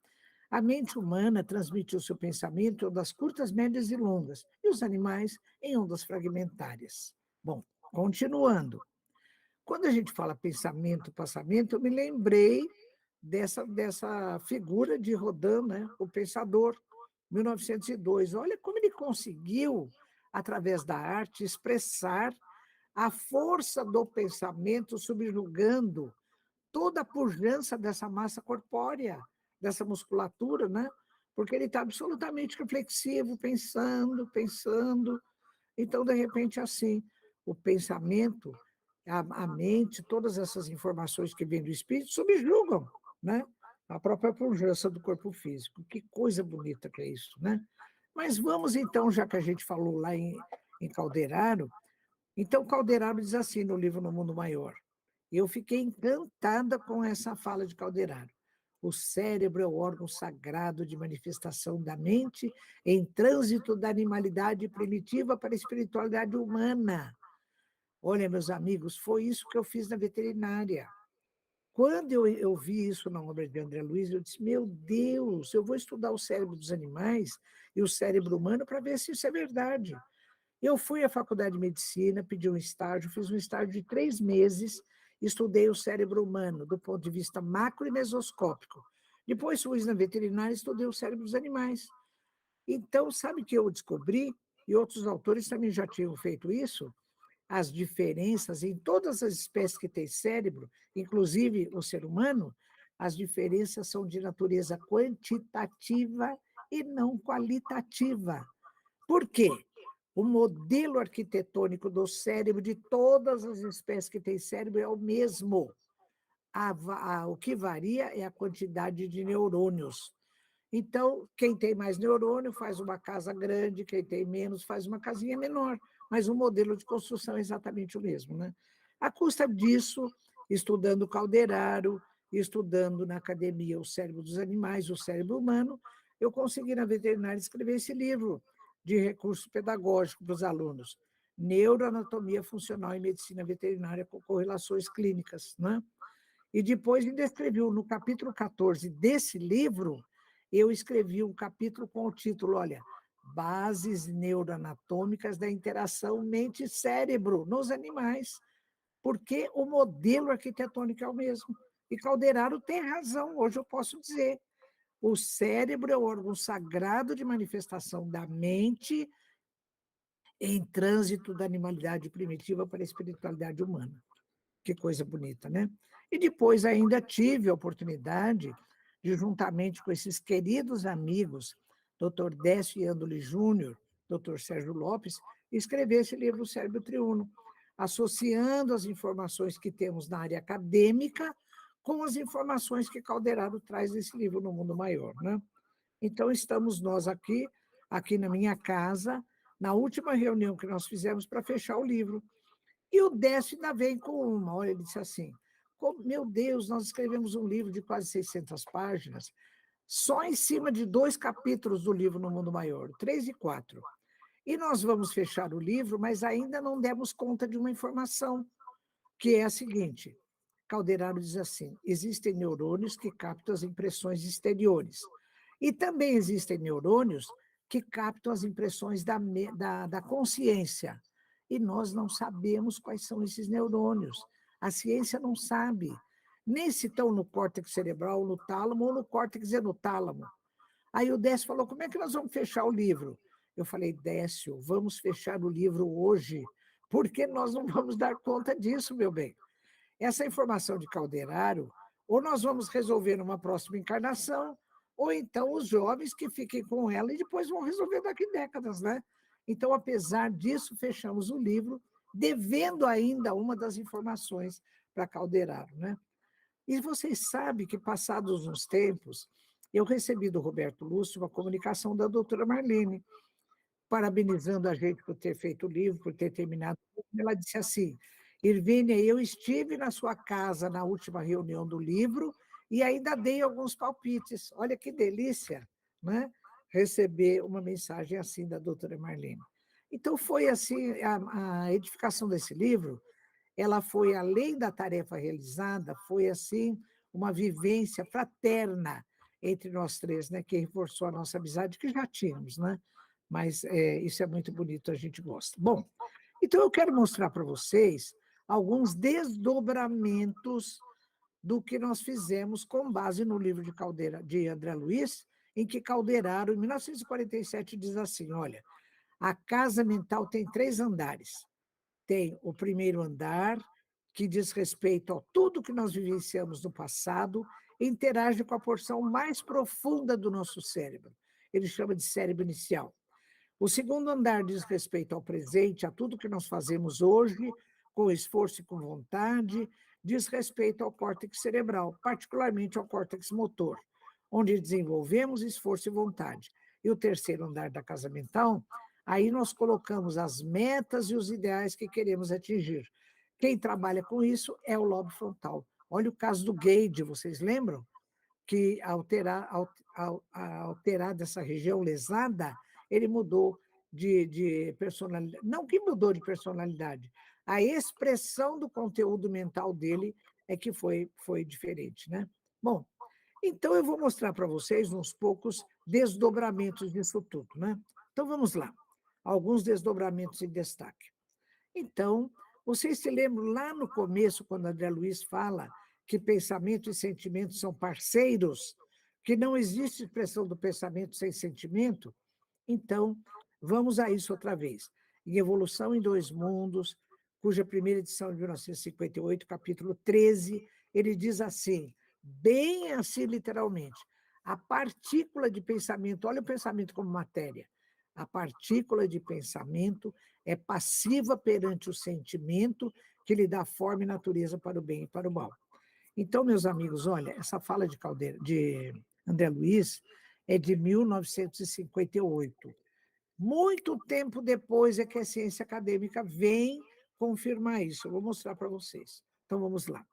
A mente humana transmite o seu pensamento em ondas curtas, médias e longas, e os animais em ondas fragmentárias. Bom, continuando. Quando a gente fala pensamento, passamento, eu me lembrei dessa figura de Rodin, né? O Pensador, 1902. Olha como ele conseguiu, através da arte, expressar a força do pensamento subjugando toda a pujança dessa massa corpórea, dessa musculatura, né? Porque ele está absolutamente reflexivo, pensando, pensando. Então, de repente, assim, o pensamento, a mente, todas essas informações que vêm do espírito subjugam, né? A própria pujança do corpo físico. Que coisa bonita que é isso, né? Mas vamos, então, já que a gente falou lá em Calderaro, então Calderaro diz assim no livro No Mundo Maior, eu fiquei encantada com essa fala de Calderaro. O cérebro é o órgão sagrado de manifestação da mente em trânsito da animalidade primitiva para a espiritualidade humana. Olha, meus amigos, foi isso que eu fiz na veterinária. Quando eu vi isso na obra de André Luiz, eu disse, meu Deus, eu vou estudar o cérebro dos animais e o cérebro humano para ver se isso é verdade. Eu fui à faculdade de medicina, pedi um estágio, fiz um estágio de 3 meses, estudei o cérebro humano do ponto de vista macro e mesoscópico. Depois fui na veterinária e estudei o cérebro dos animais. Então, sabe o que eu descobri? E outros autores também já tinham feito isso? As diferenças em todas as espécies que têm cérebro, inclusive o ser humano, as diferenças são de natureza quantitativa e não qualitativa. Por quê? O modelo arquitetônico do cérebro de todas as espécies que têm cérebro é o mesmo. O que varia é a quantidade de neurônios. Então, quem tem mais neurônio faz uma casa grande, quem tem menos faz uma casinha menor, mas o modelo de construção é exatamente o mesmo, né? À custa disso, estudando Calderaro, estudando na academia o cérebro dos animais, o cérebro humano, eu consegui na veterinária escrever esse livro de recurso pedagógico para os alunos, Neuroanatomia Funcional em Medicina Veterinária com Correlações Clínicas, né? E depois ainda escrevi, no capítulo 14 desse livro, eu escrevi um capítulo com o título, olha, Bases Neuroanatômicas da Interação Mente-Cérebro nos Animais, porque o modelo arquitetônico é o mesmo. E Calderaro tem razão, hoje eu posso dizer, o cérebro é o órgão sagrado de manifestação da mente em trânsito da animalidade primitiva para a espiritualidade humana. Que coisa bonita, né? E depois ainda tive a oportunidade de, juntamente com esses queridos amigos, Dr. Décio Iandoli Júnior, Dr. Sérgio Lopes, escrever esse livro, O Cérebro Triuno, associando as informações que temos na área acadêmica com as informações que Calderaro traz nesse livro No Mundo Maior, né? Então, estamos nós aqui na minha casa, na última reunião que nós fizemos para fechar o livro. E o Décio ainda vem com uma, olha, ele disse assim, meu Deus, nós escrevemos um livro de quase 600 páginas, só em cima de 2 capítulos do livro No Mundo Maior, 3 e 4. E nós vamos fechar o livro, mas ainda não demos conta de uma informação, que é a seguinte, Calderaro diz assim, existem neurônios que captam as impressões exteriores, e também existem neurônios que captam as impressões da consciência, e nós não sabemos quais são esses neurônios. A ciência não sabe, nem se estão no córtex cerebral, no tálamo ou no córtex enotálamo. Aí o Décio falou, como é que nós vamos fechar o livro? Eu falei, Décio, vamos fechar o livro hoje, porque nós não vamos dar conta disso, meu bem. Essa informação de Calderaro, ou nós vamos resolver numa próxima encarnação, ou então os jovens que fiquem com ela e depois vão resolver daqui décadas, né? Então, apesar disso, fechamos o livro, devendo ainda uma das informações para Calderaro, né? E vocês sabem que, passados uns tempos, eu recebi do Roberto Lúcio uma comunicação da doutora Marlene, parabenizando a gente por ter feito o livro, por ter terminado. Ela disse assim, Irvênia, eu estive na sua casa na última reunião do livro e ainda dei alguns palpites. Olha que delícia, né? Receber uma mensagem assim da doutora Marlene. Então, foi assim, a edificação desse livro, ela foi, além da tarefa realizada, foi assim, uma vivência fraterna entre nós três, né? Que reforçou a nossa amizade, que já tínhamos, né? Mas isso é muito bonito, a gente gosta. Bom, então eu quero mostrar para vocês alguns desdobramentos do que nós fizemos com base no livro de André Luiz, em que Calderaro, em 1947, diz assim, olha, a casa mental tem 3 andares. Tem o primeiro andar, que diz respeito a tudo que nós vivenciamos no passado, e interage com a porção mais profunda do nosso cérebro. Ele chama de cérebro inicial. O segundo andar diz respeito ao presente, a tudo que nós fazemos hoje, com esforço e com vontade, diz respeito ao córtex cerebral, particularmente ao córtex motor, onde desenvolvemos esforço e vontade. E o terceiro andar da casa mental, aí nós colocamos as metas e os ideais que queremos atingir. Quem trabalha com isso é o lobo frontal. Olha o caso do Gage, vocês lembram? Que alterar dessa região lesada, ele mudou de personalidade. Não que mudou de personalidade, a expressão do conteúdo mental dele é que foi diferente, né? Bom, então eu vou mostrar para vocês uns poucos desdobramentos disso tudo, né? Então vamos lá. Alguns desdobramentos em destaque. Então, vocês se lembram lá no começo, quando André Luiz fala que pensamento e sentimento são parceiros, que não existe expressão do pensamento sem sentimento? Então, vamos a isso outra vez. Em Evolução em Dois Mundos, cuja primeira edição é de 1958, capítulo 13, ele diz assim, bem assim literalmente, a partícula de pensamento, olha o pensamento como matéria, a partícula de pensamento é passiva perante o sentimento que lhe dá forma e natureza para o bem e para o mal. Então, meus amigos, olha, essa fala de André Luiz é de 1958. Muito tempo depois é que a ciência acadêmica vem confirmar isso. Eu vou mostrar para vocês. Então, vamos lá.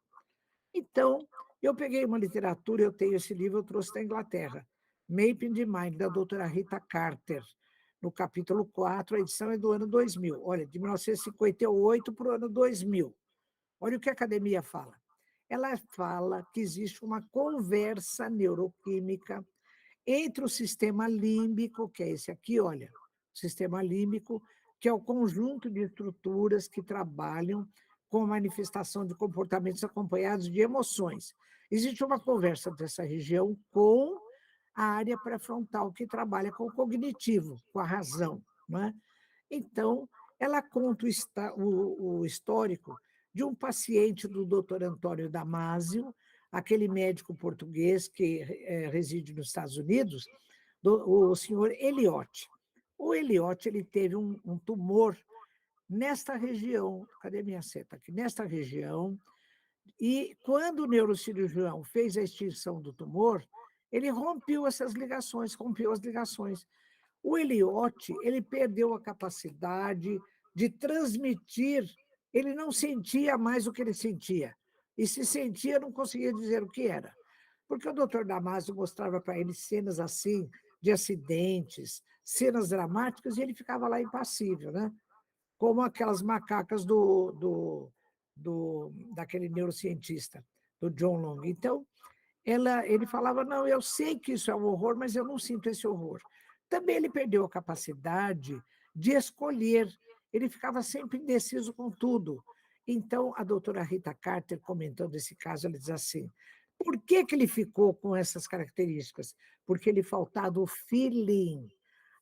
Então, eu peguei uma literatura, eu tenho esse livro, eu trouxe da Inglaterra, Mapping the Mind, da doutora Rita Carter, no capítulo 4, a edição é do ano 2000. Olha, de 1958 para o ano 2000. Olha o que a academia fala. Ela fala que existe uma conversa neuroquímica entre o sistema límbico, que é esse aqui, olha, o sistema límbico, que é o conjunto de estruturas que trabalham com a manifestação de comportamentos acompanhados de emoções. Existe uma conversa dessa região com a área pré-frontal, que trabalha com o cognitivo, com a razão, não é? Então, ela conta o histórico de um paciente do Dr. Antônio Damasio, aquele médico português que reside nos Estados Unidos, o senhor Eliot. O Eliot, ele teve um tumor nesta região, cadê minha seta aqui? Nesta região, e quando o neurocirurgião fez a extinção do tumor, ele rompeu essas ligações, rompeu as ligações. O Eliot, ele perdeu a capacidade de transmitir, ele não sentia mais o que ele sentia, e se sentia, não conseguia dizer o que era. Porque o doutor Damasio mostrava para ele cenas assim, de acidentes, cenas dramáticas, e ele ficava lá impassível, né? Como aquelas macacas daquele neurocientista, do John Long. Então, ele falava, não, eu sei que isso é um horror, mas eu não sinto esse horror. Também ele perdeu a capacidade de escolher, ele ficava sempre indeciso com tudo. Então, a doutora Rita Carter, comentando esse caso, ela diz assim, por que ele ficou com essas características? Porque lhe faltava o feeling,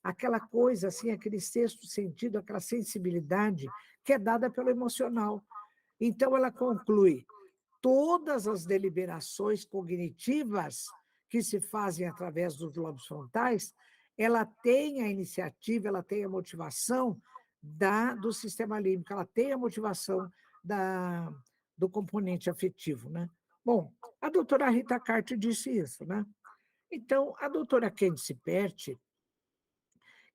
aquela coisa, assim, aquele sexto sentido, aquela sensibilidade que é dada pelo emocional. Então, ela conclui: todas as deliberações cognitivas que se fazem através dos lobos frontais, ela tem a iniciativa, ela tem a motivação do sistema límbico, ela tem a motivação da, do componente afetivo, né? Bom, a doutora Rita Carter disse isso, né? Então, a doutora Candice Pert,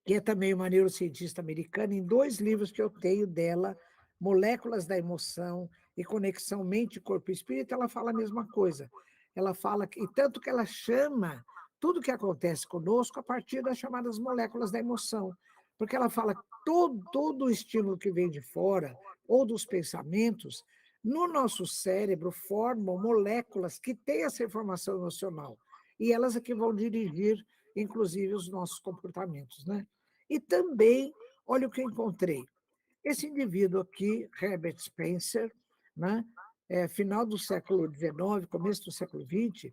que é também uma neurocientista americana, em 2 livros que eu tenho dela, Moléculas da Emoção e Conexão Mente, Corpo e Espírito, ela fala a mesma coisa. Ela fala que, e tanto que ela chama tudo que acontece conosco a partir das chamadas moléculas da emoção, porque ela fala que todo o estímulo que vem de fora, ou dos pensamentos, no nosso cérebro formam moléculas que têm essa informação emocional, e elas é que vão dirigir, inclusive, os nossos comportamentos, né? E também, olha o que eu encontrei. Esse indivíduo aqui, Herbert Spencer, né, final do século XIX, começo do século XX,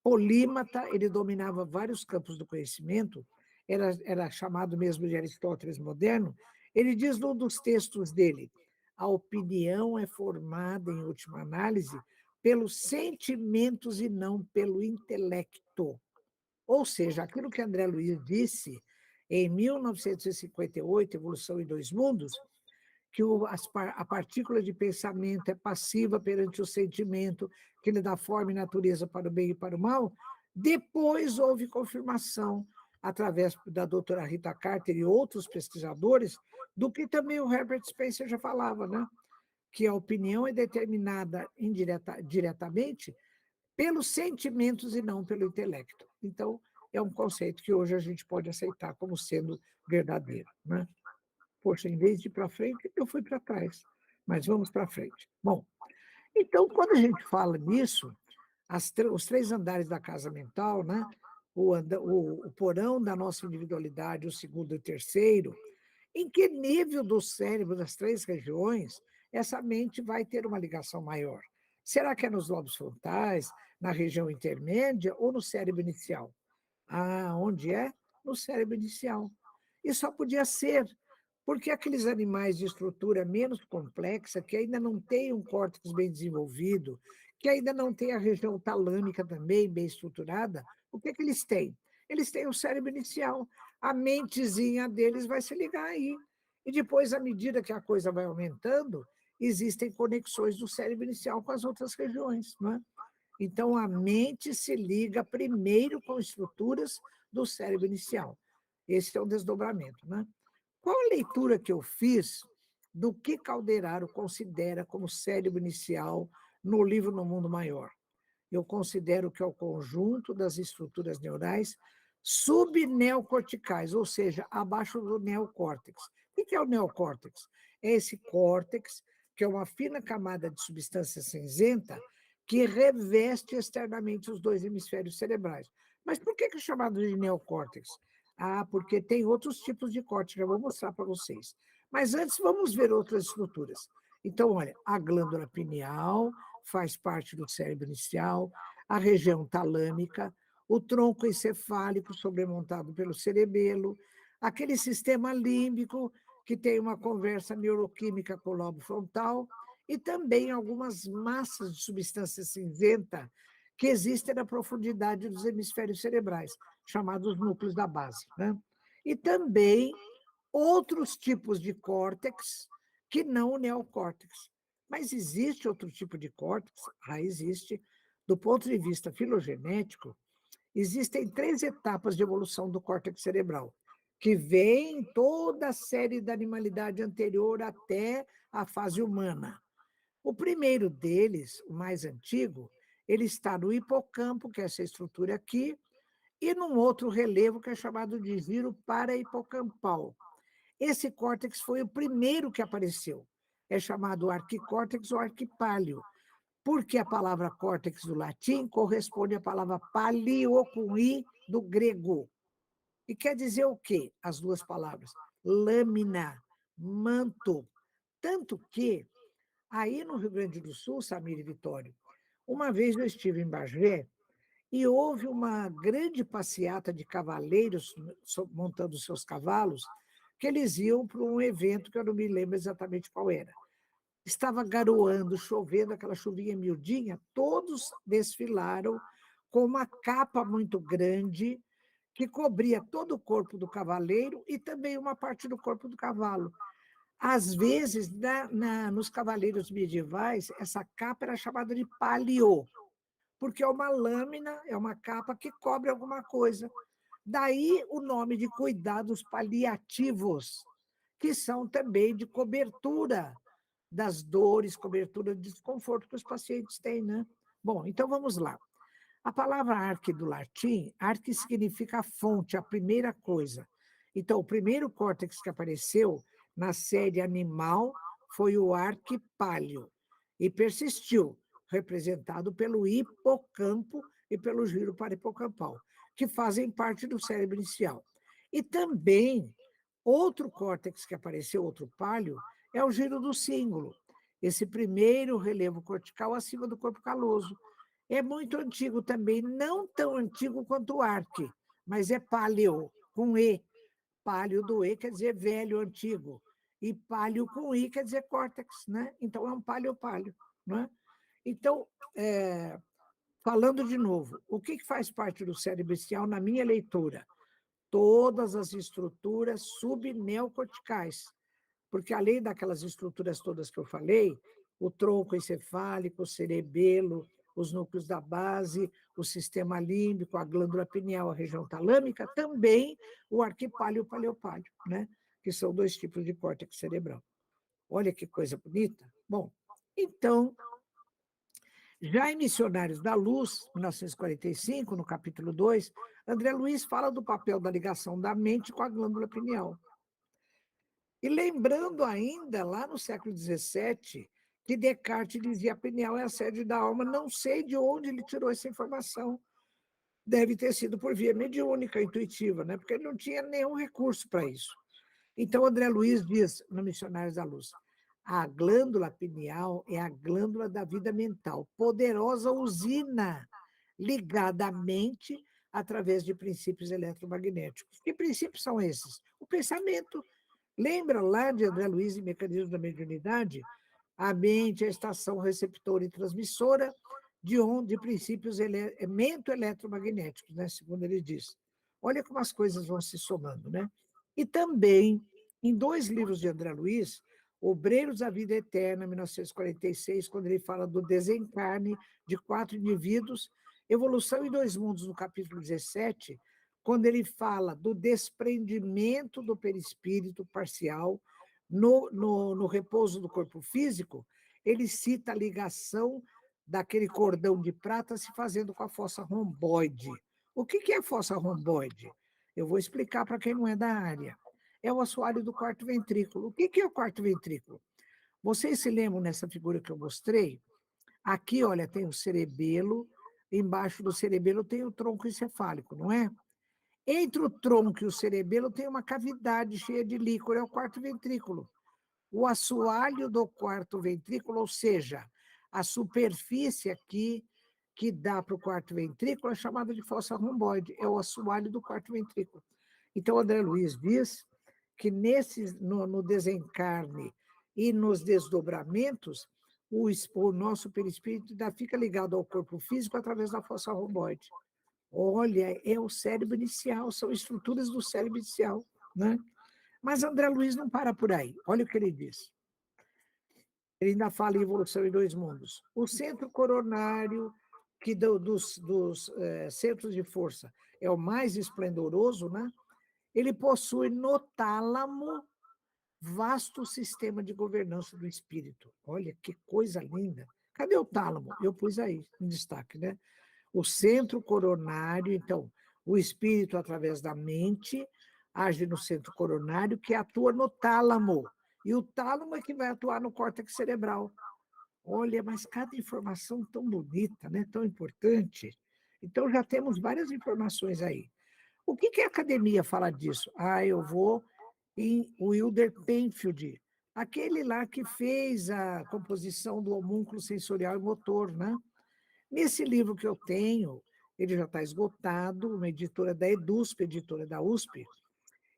polímata, ele dominava vários campos do conhecimento, era chamado mesmo de Aristóteles moderno. Ele diz num dos textos dele: a opinião é formada, em última análise, pelos sentimentos e não pelo intelecto. Ou seja, aquilo que André Luiz disse em 1958, Evolução em Dois Mundos, que a partícula de pensamento é passiva perante o sentimento, que lhe dá forma e natureza para o bem e para o mal, depois houve confirmação, através da doutora Rita Carter e outros pesquisadores, do que também o Herbert Spencer já falava, né? Que a opinião é determinada diretamente pelos sentimentos e não pelo intelecto. Então, é um conceito que hoje a gente pode aceitar como sendo verdadeiro, né? Poxa, em vez de ir para frente, eu fui para trás, mas vamos para frente. Bom, então, quando a gente fala nisso, os 3 andares da casa mental, né? O porão da nossa individualidade, o segundo e o terceiro, em que nível do cérebro, das 3 regiões, essa mente vai ter uma ligação maior? Será que é nos lobos frontais, na região intermédia ou no cérebro inicial? Ah, onde é? No cérebro inicial. E só podia ser, porque aqueles animais de estrutura menos complexa, que ainda não têm um córtex bem desenvolvido, que ainda não têm a região talâmica também bem estruturada, o que eles têm? Eles têm o cérebro inicial. A mentezinha deles vai se ligar aí. E depois, à medida que a coisa vai aumentando, existem conexões do cérebro inicial com as outras regiões, não é? Então, a mente se liga primeiro com estruturas do cérebro inicial. Esse é o desdobramento, né? Qual a leitura que eu fiz do que Calderaro considera como cérebro inicial no livro No Mundo Maior? Eu considero que é o conjunto das estruturas neurais subneocorticais, ou seja, abaixo do neocórtex. O que é o neocórtex? É esse córtex, que é uma fina camada de substância cinzenta que reveste externamente os 2 hemisférios cerebrais. Mas por que é chamado de neocórtex? Ah, porque tem outros tipos de córtex, eu vou mostrar para vocês. Mas antes, vamos ver outras estruturas. Então, olha, a glândula pineal faz parte do cérebro inicial, a região talâmica, o tronco encefálico sobremontado pelo cerebelo, aquele sistema límbico que tem uma conversa neuroquímica com o lobo frontal, e também algumas massas de substância cinzenta que existem na profundidade dos hemisférios cerebrais, chamados núcleos da base, né? E também outros tipos de córtex que não o neocórtex. Mas existe outro tipo de córtex? Ah, existe. Do ponto de vista filogenético, existem 3 etapas de evolução do córtex cerebral, que vem toda a série da animalidade anterior até a fase humana. O primeiro deles, o mais antigo, ele está no hipocampo, que é essa estrutura aqui, e num outro relevo que é chamado de giro parahipocampal. Esse córtex foi o primeiro que apareceu. É chamado arquicórtex ou arquipálio, porque a palavra córtex do latim corresponde à palavra palio com i do grego. E quer dizer o quê? As 2 palavras. Lâmina, manto. Tanto que, aí no Rio Grande do Sul, Samir e Vitório, uma vez eu estive em Bagé e houve uma grande passeata de cavaleiros montando seus cavalos, que eles iam para um evento que eu não me lembro exatamente qual era. Estava garoando, chovendo, aquela chuvinha miudinha, todos desfilaram com uma capa muito grande que cobria todo o corpo do cavaleiro e também uma parte do corpo do cavalo. Às vezes, nos cavaleiros medievais, essa capa era chamada de palio, porque é uma lâmina, é uma capa que cobre alguma coisa. Daí o nome de cuidados paliativos, que são também de cobertura das dores, cobertura de desconforto que os pacientes têm, né? Bom, então vamos lá. A palavra arque do latim, arque significa a fonte, a primeira coisa. Então, o primeiro córtex que apareceu na série animal foi o arque páleo e persistiu, representado pelo hipocampo e pelo giro parahipocampal, que fazem parte do cérebro inicial. E também, outro córtex que apareceu, outro páleo, é o giro do cíngulo, esse primeiro relevo cortical acima do corpo caloso. É muito antigo também, não tão antigo quanto o arque, mas é páleo, com E. Páleo do E quer dizer velho, antigo. E páleo com I quer dizer córtex, né? Então é um páleo, né? Então, falando de novo, o que faz parte do cérebro inicial na minha leitura? Todas as estruturas subneocorticais, porque além daquelas estruturas todas que eu falei, o tronco encefálico, o cerebelo, os núcleos da base, o sistema límbico, a glândula pineal, a região talâmica, também o arquipálio e o paleopálio, né? Que são 2 tipos de córtex cerebral. Olha que coisa bonita. Bom, então, já em Missionários da Luz, 1945, no capítulo 2, André Luiz fala do papel da ligação da mente com a glândula pineal. E lembrando ainda, lá no século XVII, que Descartes dizia que a pineal é a sede da alma, não sei de onde ele tirou essa informação. Deve ter sido por via mediúnica, intuitiva, né? Porque ele não tinha nenhum recurso para isso. Então, André Luiz diz, no Missionários da Luz, a glândula pineal é a glândula da vida mental, poderosa usina ligada à mente através de princípios eletromagnéticos. Que princípios são esses? O pensamento. Lembra lá de André Luiz e Mecanismo da Mediunidade? A mente é a estação receptora e transmissora de princípios mento-eletromagnéticos, né? Segundo ele diz. Olha como as coisas vão se somando, né? E também, em 2 livros de André Luiz, Obreiros da Vida Eterna, 1946, quando ele fala do desencarne de 4 indivíduos, Evolução em 2 Mundos, no capítulo 17, quando ele fala do desprendimento do perispírito parcial no repouso do corpo físico, ele cita a ligação daquele cordão de prata se fazendo com a fossa romboide. O que é a fossa romboide? Eu vou explicar para quem não é da área. É o assoalho do quarto ventrículo. O que é o quarto ventrículo? Vocês se lembram nessa figura que eu mostrei? Aqui, olha, tem o cerebelo, embaixo do cerebelo tem o tronco encefálico, não é? Entre o tronco e o cerebelo tem uma cavidade cheia de líquor, é o quarto ventrículo. O assoalho do quarto ventrículo, ou seja, a superfície aqui que dá para o quarto ventrículo é chamada de fossa romboide, é o assoalho do quarto ventrículo. Então, André Luiz diz que no desencarne e nos desdobramentos, o nosso perispírito ainda fica ligado ao corpo físico através da fossa romboide. Olha, é o cérebro inicial, são estruturas do cérebro inicial, né? Mas André Luiz não para por aí. Olha o que ele diz. Ele ainda fala em Evolução em 2 Mundos. O centro coronário, que dos centros de força é o mais esplendoroso, né? Ele possui no tálamo vasto sistema de governança do espírito. Olha que coisa linda. Cadê o tálamo? Eu pus aí em destaque, né? O centro coronário, então, o espírito, através da mente, age no centro coronário, que atua no tálamo. E o tálamo é que vai atuar no córtex cerebral. Olha, mas cada informação tão bonita, né? Tão importante. Então, já temos várias informações aí. O que a academia fala disso? Eu vou em Wilder Penfield, aquele lá que fez a composição do homúnculo sensorial e motor, né? Nesse livro que eu tenho, ele já está esgotado, uma editora da EDUSP, editora da USP.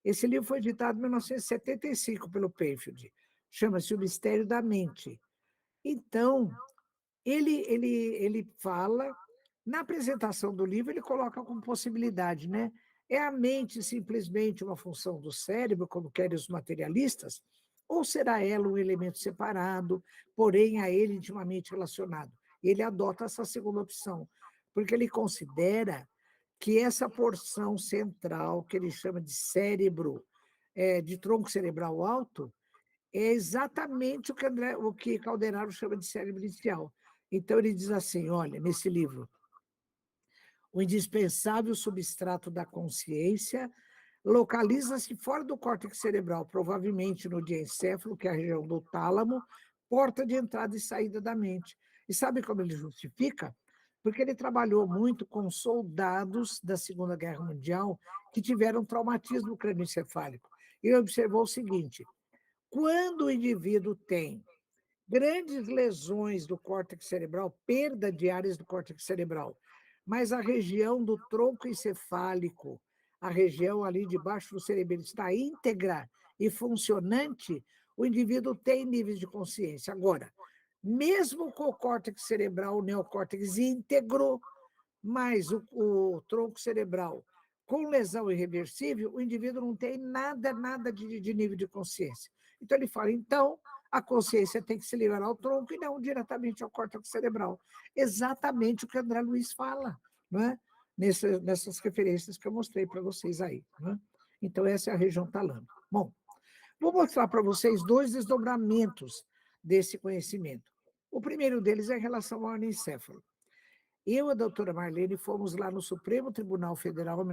Esse livro foi editado em 1975 pelo Penfield, chama-se O Mistério da Mente. Então, ele fala, na apresentação do livro, ele coloca como possibilidade, né? É a mente simplesmente uma função do cérebro, como querem os materialistas, ou será ela um elemento separado, porém a ele intimamente relacionado? Ele adota essa segunda opção, porque ele considera que essa porção central, que ele chama de cérebro, de tronco cerebral alto, é exatamente o que Calderaro chama de cérebro inicial. Então, ele diz assim, olha, nesse livro, o indispensável substrato da consciência localiza-se fora do córtex cerebral, provavelmente no diencéfalo, que é a região do tálamo, porta de entrada e saída da mente. E sabe como ele justifica? Porque ele trabalhou muito com soldados da Segunda Guerra Mundial que tiveram traumatismo crânioencefálico. E ele observou o seguinte, quando o indivíduo tem grandes lesões do córtex cerebral, perda de áreas do córtex cerebral, mas a região do tronco encefálico, a região ali debaixo do cérebro está íntegra e funcionante, o indivíduo tem níveis de consciência. Agora, mesmo com o córtex cerebral, o neocórtex íntegro, mas o tronco cerebral com lesão irreversível, o indivíduo não tem nada de nível de consciência. Então, ele fala, então, a consciência tem que se ligar ao tronco e não diretamente ao córtex cerebral. Exatamente o que André Luiz fala, não é? Nessas referências que eu mostrei para vocês aí. Não é? Então, essa é a região talâmica. Bom, vou mostrar para vocês 2 desdobramentos desse conhecimento. O primeiro deles é em relação ao anencéfalo. Eu e a doutora Marlene fomos lá no Supremo Tribunal Federal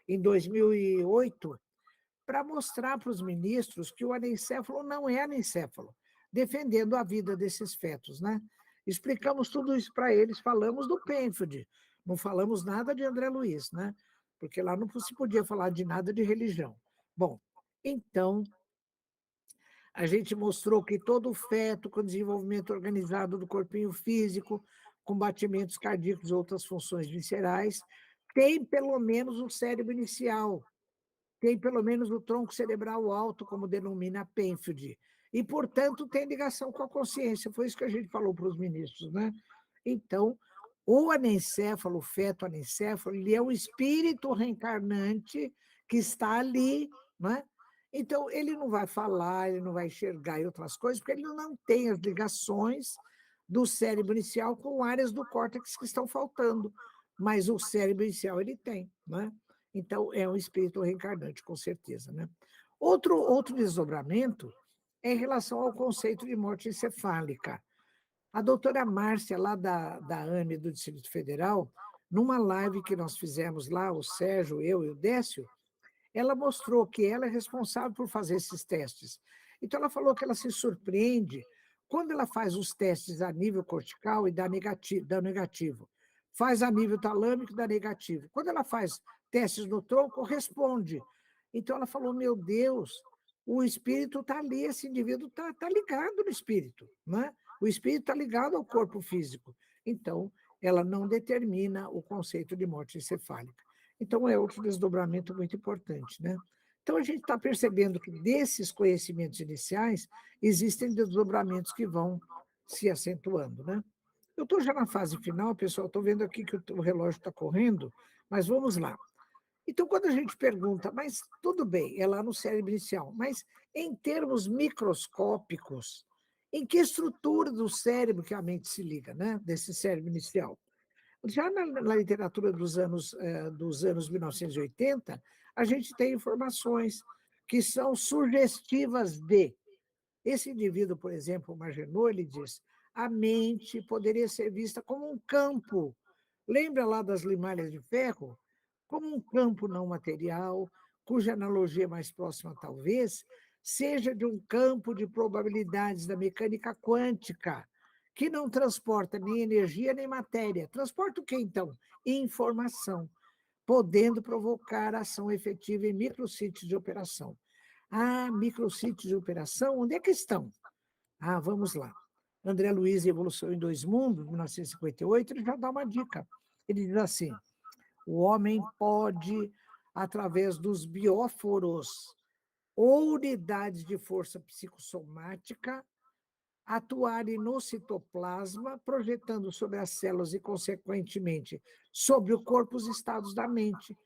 em 2008 para mostrar para os ministros que o anencéfalo não é anencéfalo, defendendo a vida desses fetos, né? Explicamos tudo isso para eles, falamos do Penfield, não falamos nada de André Luiz, né? Porque lá não se podia falar de nada de religião. Bom, então, a gente mostrou que todo feto com desenvolvimento organizado do corpinho físico, com batimentos cardíacos e outras funções viscerais, tem pelo menos o cérebro inicial, tem pelo menos o tronco cerebral alto, como denomina Penfield, e, portanto, tem ligação com a consciência. Foi isso que a gente falou para os ministros, né? Então, o anencéfalo, o feto anencéfalo, ele é um espírito reencarnante que está ali, né? Então, ele não vai falar, ele não vai enxergar e outras coisas, porque ele não tem as ligações do cérebro inicial com áreas do córtex que estão faltando, mas o cérebro inicial ele tem, né? Então, é um espírito reencarnante, com certeza, né? Outro desdobramento é em relação ao conceito de morte encefálica. A doutora Márcia, lá da AME do Distrito Federal, numa live que nós fizemos lá, o Sérgio, eu e o Décio, ela mostrou que ela é responsável por fazer esses testes. Então, ela falou que ela se surpreende quando ela faz os testes a nível cortical e dá negativo. Faz a nível talâmico e dá negativo. Quando ela faz testes no tronco, responde. Então, ela falou, meu Deus, o espírito está ali, esse indivíduo está ligado no espírito, né? O espírito está ligado ao corpo físico. Então, ela não determina o conceito de morte encefálica. Então, é outro desdobramento muito importante, né? Então, a gente está percebendo que desses conhecimentos iniciais, existem desdobramentos que vão se acentuando, né? Eu estou já na fase final, pessoal, estou vendo aqui que o relógio está correndo, mas vamos lá. Então, quando a gente pergunta, mas tudo bem, é lá no cérebro inicial, mas em termos microscópicos, em que estrutura do cérebro que a mente se liga, né? Desse cérebro inicial? Já na literatura dos anos 1980, a gente tem informações que são sugestivas de. Esse indivíduo, por exemplo, o Magenot, ele diz, a mente poderia ser vista como um campo. Lembra lá das limalhas de ferro? Como um campo não material, cuja analogia mais próxima, talvez, seja de um campo de probabilidades da mecânica quântica, que não transporta nem energia nem matéria. Transporta o quê, então? Informação, podendo provocar ação efetiva em microsítios de operação. Ah, microsítios de operação, onde é que estão? Ah, vamos lá. André Luiz, Evolução em Dois Mundos, 1958, ele já dá uma dica. Ele diz assim: o homem pode, através dos bióforos ou unidades de força psicossomática, atuarem no citoplasma, projetando sobre as células e, consequentemente, sobre o corpo os estados da mente.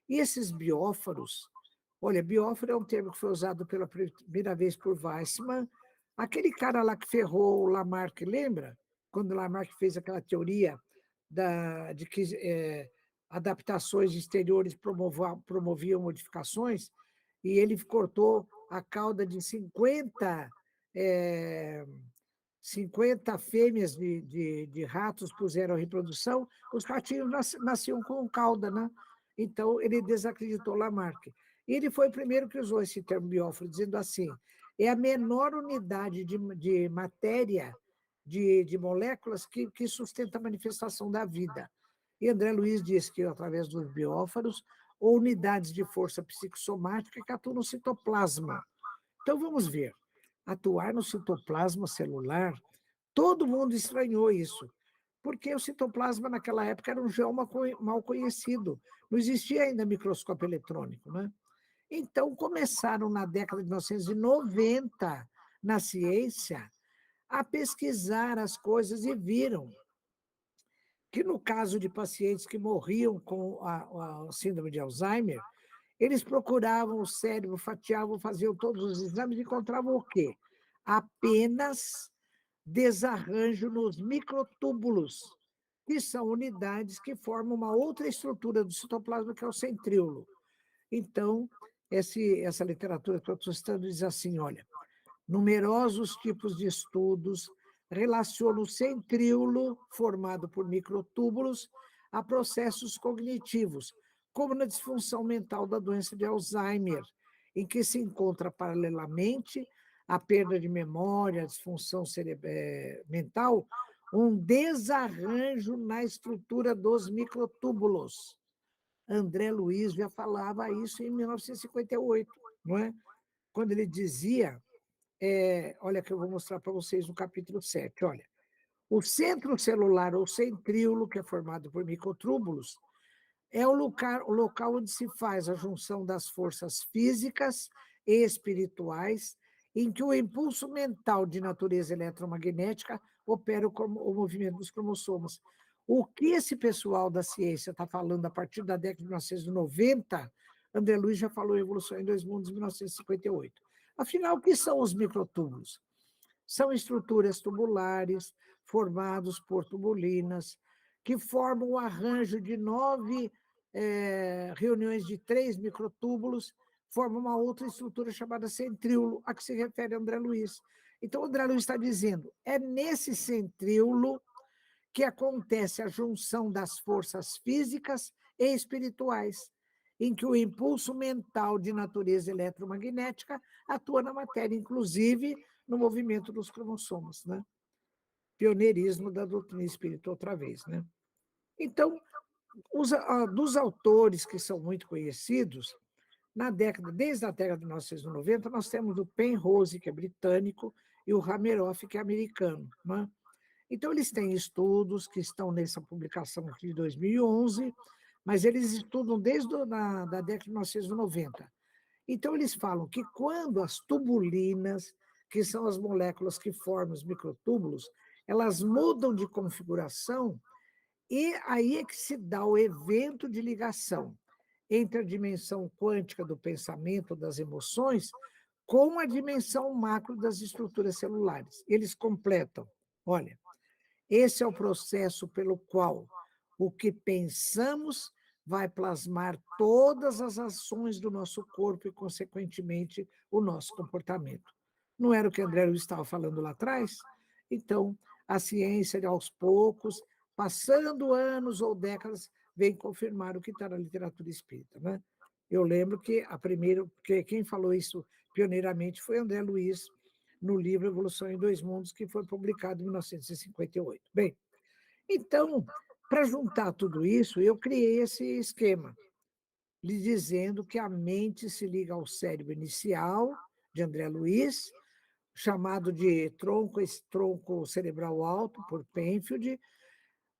E esses bióforos, olha, bióforo é um termo que foi usado pela primeira vez por Weissmann, aquele cara lá que ferrou o Lamarck, lembra? Quando o Lamarck fez aquela teoria de que adaptações exteriores promoviam modificações, e ele cortou a cauda de 50 fêmeas de ratos puseram a reprodução, os ratinhos nasciam com cauda, né? Então, ele desacreditou Lamarck. E ele foi o primeiro que usou esse termo bióforo, dizendo assim: é a menor unidade de matéria, de moléculas, que sustenta a manifestação da vida. E André Luiz diz que, através dos bióforos, ou unidades de força psicossomática que atuam no citoplasma. Então, vamos ver. Atuar no citoplasma celular, todo mundo estranhou isso, porque o citoplasma naquela época era um geoma mal conhecido, não existia ainda microscópio eletrônico, né? Então, começaram na década de 1990, na ciência, a pesquisar as coisas e viram que, no caso de pacientes que morriam com a síndrome de Alzheimer, eles procuravam o cérebro, fatiavam, faziam todos os exames e encontravam o quê? Apenas desarranjo nos microtúbulos, que são unidades que formam uma outra estrutura do citoplasma, que é o centríolo. Então, essa literatura que eu estou citando diz assim, olha, numerosos tipos de estudos relacionam o centríolo, formado por microtúbulos, a processos cognitivos, como na disfunção mental da doença de Alzheimer, em que se encontra paralelamente a perda de memória, a disfunção mental, um desarranjo na estrutura dos microtúbulos. André Luiz já falava isso em 1958, não é? Quando ele dizia, olha que eu vou mostrar para vocês no capítulo 7, olha, o centro celular ou centríolo, que é formado por microtúbulos, é o local onde se faz a junção das forças físicas e espirituais, em que o impulso mental de natureza eletromagnética opera o movimento dos cromossomos. O que esse pessoal da ciência está falando a partir da década de 1990, André Luiz já falou em Evolução em Dois Mundos, em 1958. Afinal, o que são os microtúbulos? São estruturas tubulares formadas por tubulinas, que formam um arranjo de 9 reuniões de 3 microtúbulos, formam uma outra estrutura chamada centríolo, a que se refere André Luiz. Então, André Luiz está dizendo, é nesse centríolo que acontece a junção das forças físicas e espirituais, em que o impulso mental de natureza eletromagnética atua na matéria, inclusive no movimento dos cromossomos, né? Pioneirismo da doutrina espírita outra vez, né? Então, dos autores que são muito conhecidos, desde a década de 1990, nós temos o Penrose, que é britânico, e o Hameroff, que é americano, né? Então, eles têm estudos que estão nessa publicação aqui de 2011, mas eles estudam desde a década de 1990. Então, eles falam que quando as tubulinas, que são as moléculas que formam os microtúbulos, elas mudam de configuração, e aí é que se dá o evento de ligação entre a dimensão quântica do pensamento, das emoções, com a dimensão macro das estruturas celulares. Eles completam. Olha, esse é o processo pelo qual o que pensamos vai plasmar todas as ações do nosso corpo e, consequentemente, o nosso comportamento. Não era o que André Luiz estava falando lá atrás? Então, a ciência, aos poucos, passando anos ou décadas, vem confirmar o que está na literatura espírita, né? Eu lembro que quem falou isso pioneiramente foi André Luiz, no livro Evolução em Dois Mundos, que foi publicado em 1958. Bem, então, para juntar tudo isso, eu criei esse esquema, lhe dizendo que a mente se liga ao cérebro inicial, de André Luiz, chamado de tronco cerebral alto, por Penfield,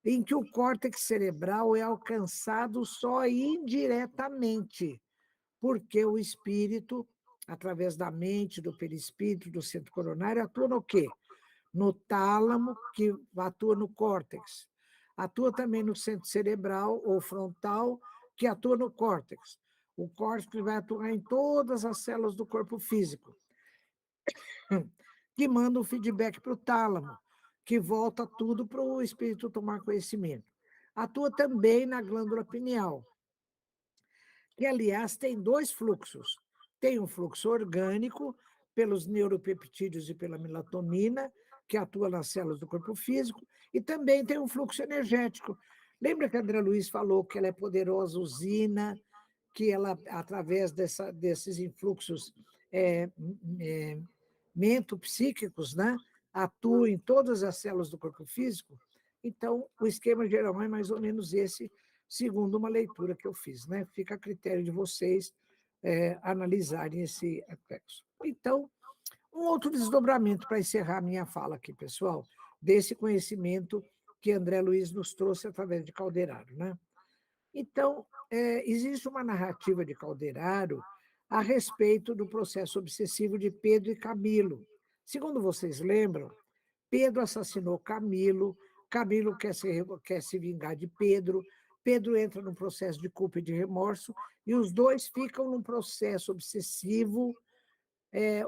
em que o córtex cerebral é alcançado só indiretamente, porque o espírito, através da mente, do perispírito, do centro coronário, atua no quê? No tálamo, que atua no córtex. Atua também no centro cerebral ou frontal, que atua no córtex. O córtex vai atuar em todas as células do corpo físico, que manda um feedback para o tálamo, que volta tudo para o espírito tomar conhecimento. Atua também na glândula pineal, que, aliás, tem 2 fluxos. Tem um fluxo orgânico, pelos neuropeptídeos e pela melatonina, que atua nas células do corpo físico, e também tem um fluxo energético. Lembra que a André Luiz falou que ela é poderosa usina, que ela, através desses influxos mentopsíquicos, né, atua em todas as células do corpo físico? Então, o esquema geral é mais ou menos esse, segundo uma leitura que eu fiz, né? Fica a critério de vocês analisarem esse aspecto. Então, um outro desdobramento para encerrar minha fala aqui, pessoal, desse conhecimento que André Luiz nos trouxe através de Calderaro, né? Então, existe uma narrativa de Calderaro a respeito do processo obsessivo de Pedro e Camilo. Segundo vocês lembram, Pedro assassinou Camilo, Camilo quer se vingar de Pedro, Pedro entra num processo de culpa e de remorso, e os dois ficam num processo obsessivo,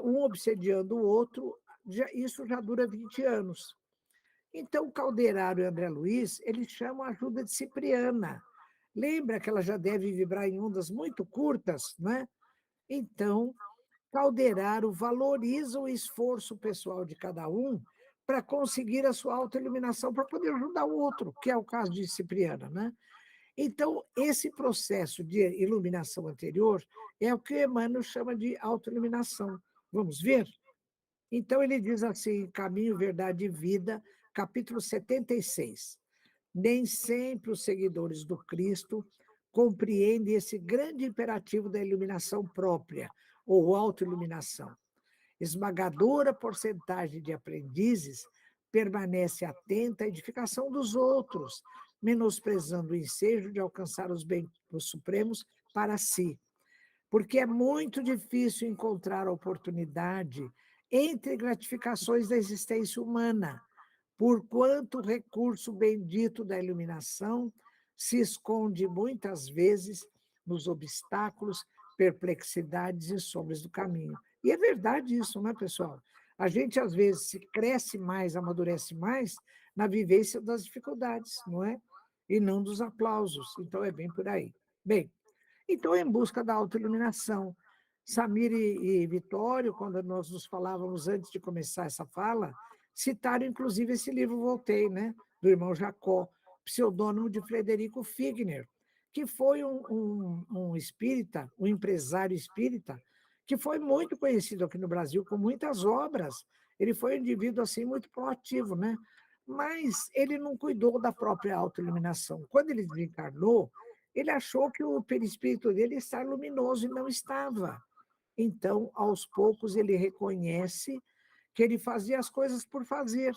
um obsediando o outro, isso já dura 20 anos. Então, Calderaro e André Luiz, eles chamam a ajuda de Cipriana. Lembra que ela já deve vibrar em ondas muito curtas, né? Então, Calderaro valoriza o esforço pessoal de cada um para conseguir a sua autoiluminação, para poder ajudar o outro, que é o caso de Cipriana, né? Então, esse processo de iluminação anterior é o que Emmanuel chama de autoiluminação. Vamos ver? Então, ele diz assim, Caminho, Verdade e Vida, capítulo 76. Nem sempre os seguidores do Cristo compreendem esse grande imperativo da iluminação própria, ou autoiluminação. Esmagadora porcentagem de aprendizes permanece atenta à edificação dos outros, menosprezando o ensejo de alcançar os bens supremos para si. Porque é muito difícil encontrar a oportunidade entre gratificações da existência humana, porquanto o recurso bendito da iluminação se esconde muitas vezes nos obstáculos, perplexidades e sombras do caminho. E é verdade isso, né, pessoal? A gente, às vezes, se cresce mais, amadurece mais na vivência das dificuldades, não é? E não dos aplausos. Então, é bem por aí. Bem, então, em busca da autoiluminação, Samir e Vitório, quando nós nos falávamos antes de começar essa fala, citaram, inclusive, esse livro Voltei, né, do irmão Jacó, pseudônimo de Frederico Figner, que foi um espírita, um empresário espírita, que foi muito conhecido aqui no Brasil, com muitas obras. Ele foi um indivíduo assim, muito proativo, né? Mas ele não cuidou da própria autoiluminação. Quando ele desencarnou, ele achou que o perispírito dele estava luminoso e não estava. Então, aos poucos, ele reconhece que ele fazia as coisas por fazer.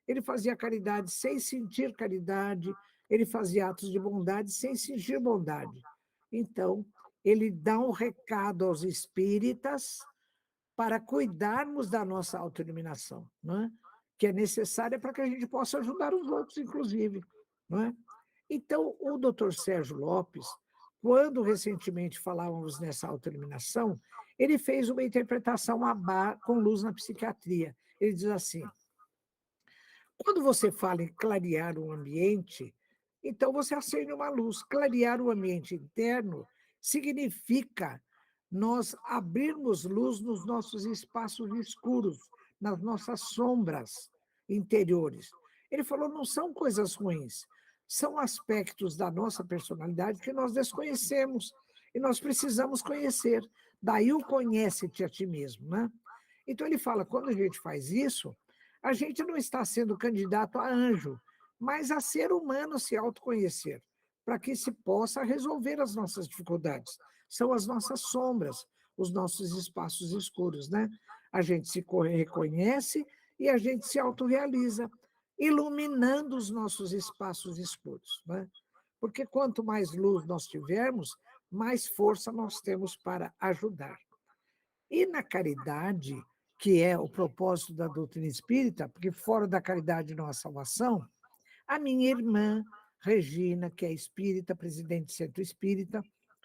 Ele fazia caridade sem sentir caridade, ele fazia atos de bondade sem sentir bondade. Então, ele dá um recado aos espíritas para cuidarmos da nossa autoiluminação, não é? Que é necessária para que a gente possa ajudar os outros, inclusive. Não é? Então, o doutor Sérgio Lopes, quando recentemente falávamos nessa autoiluminação, ele fez uma interpretação com luz na psiquiatria. Ele diz assim, quando você fala em clarear um ambiente, então você acende uma luz. Clarear o ambiente interno significa nós abrirmos luz nos nossos espaços escuros, nas nossas sombras interiores. Ele falou, não são coisas ruins, são aspectos da nossa personalidade que nós desconhecemos e nós precisamos conhecer. Daí o conhece-te a ti mesmo, né? Então ele fala, quando a gente faz isso, a gente não está sendo candidato a anjo, mas a ser humano se autoconhecer, para que se possa resolver as nossas dificuldades. São as nossas sombras, os nossos espaços escuros, né? A gente se reconhece e a gente se autorrealiza. iluminando os nossos espaços escuros, né? Porque quanto mais luz nós tivermos, mais força nós temos para ajudar. E na caridade, que é o propósito da doutrina espírita, porque fora da caridade não há salvação, a minha irmã, Regina, que é espírita, presidente do Centro Espírita,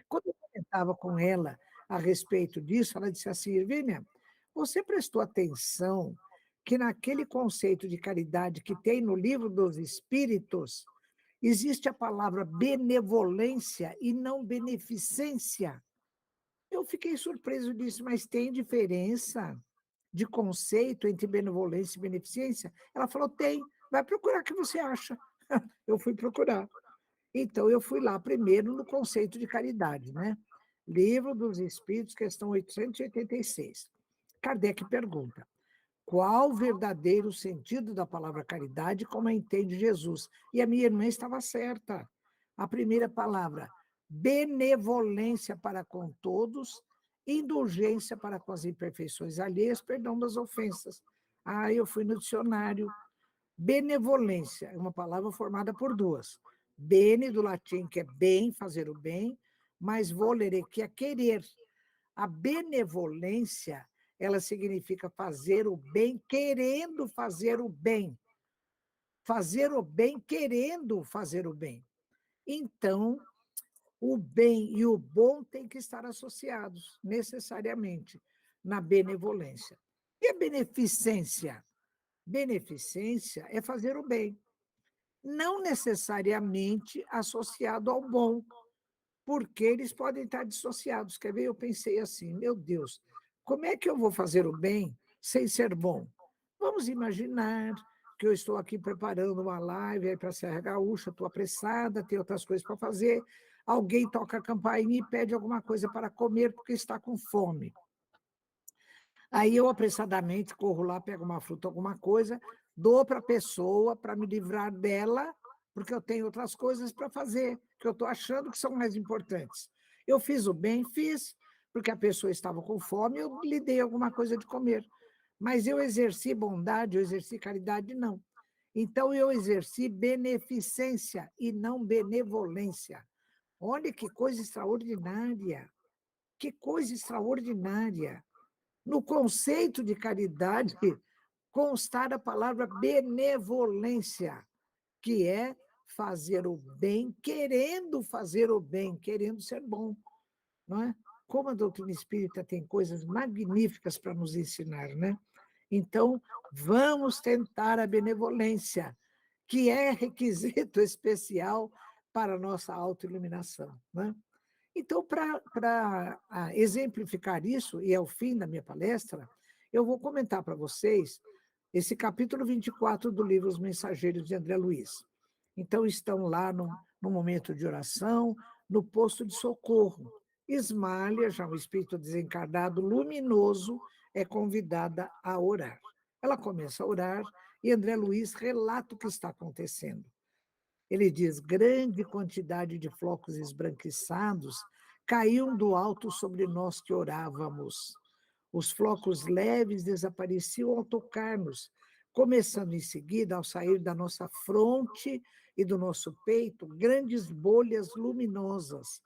quando eu comentava com ela a respeito disso, ela disse assim: Irvênia, você prestou atenção que naquele conceito de caridade que tem no Livro dos Espíritos, existe a palavra benevolência e não beneficência? Eu fiquei surpreso disso, mas tem diferença de conceito entre benevolência e beneficência? Ela falou: tem, vai procurar o que você acha. Eu fui procurar. Então, eu fui lá primeiro no conceito de caridade, né? Livro dos Espíritos, questão 886. Kardec pergunta: qual o verdadeiro sentido da palavra caridade, como a entende Jesus? E a minha irmã estava certa. A primeira palavra, benevolência para com todos, indulgência para com as imperfeições alheias, perdão das ofensas. Eu fui no dicionário. Benevolência é uma palavra formada por duas. Bene, do latim, que é bem, fazer o bem, mais volere, que é querer. A benevolência, ela significa fazer o bem, querendo fazer o bem. Fazer o bem, querendo fazer o bem. Então, o bem e o bom têm que estar associados, necessariamente, na benevolência. E a beneficência? Beneficência é fazer o bem, não necessariamente associado ao bom, porque eles podem estar dissociados. Quer ver? Eu pensei assim: meu Deus, como é que eu vou fazer o bem sem ser bom? Vamos imaginar que eu estou aqui preparando uma live para a Serra Gaúcha, estou apressada, tenho outras coisas para fazer, alguém toca a campainha e pede alguma coisa para comer porque está com fome. Aí eu apressadamente corro lá, pego uma fruta, alguma coisa, dou para a pessoa para me livrar dela, porque eu tenho outras coisas para fazer, que eu estou achando que são mais importantes. Eu fiz o bem, fiz, porque a pessoa estava com fome, eu lhe dei alguma coisa de comer. Mas eu exerci bondade, eu exerci caridade, não. Então, eu exerci beneficência e não benevolência. Olha que coisa extraordinária! Que coisa extraordinária! No conceito de caridade, constar a palavra benevolência, que é fazer o bem, querendo fazer o bem, querendo ser bom, não é? Como a doutrina espírita tem coisas magníficas para nos ensinar, né? Então, vamos tentar a benevolência, que é requisito especial para a nossa autoiluminação, né? Então, para exemplificar isso, e é o fim da minha palestra, eu vou comentar para vocês esse capítulo 24 do livro Os Mensageiros de André Luiz. Então, estão lá no momento de oração, no posto de socorro. Ismália, já um espírito desencarnado, luminoso, é convidada a orar. Ela começa a orar e André Luiz relata o que está acontecendo. Ele diz: grande quantidade de flocos esbranquiçados caíam do alto sobre nós que orávamos. Os flocos leves desapareciam ao tocar-nos, começando em seguida, ao sair da nossa fronte e do nosso peito, grandes bolhas luminosas,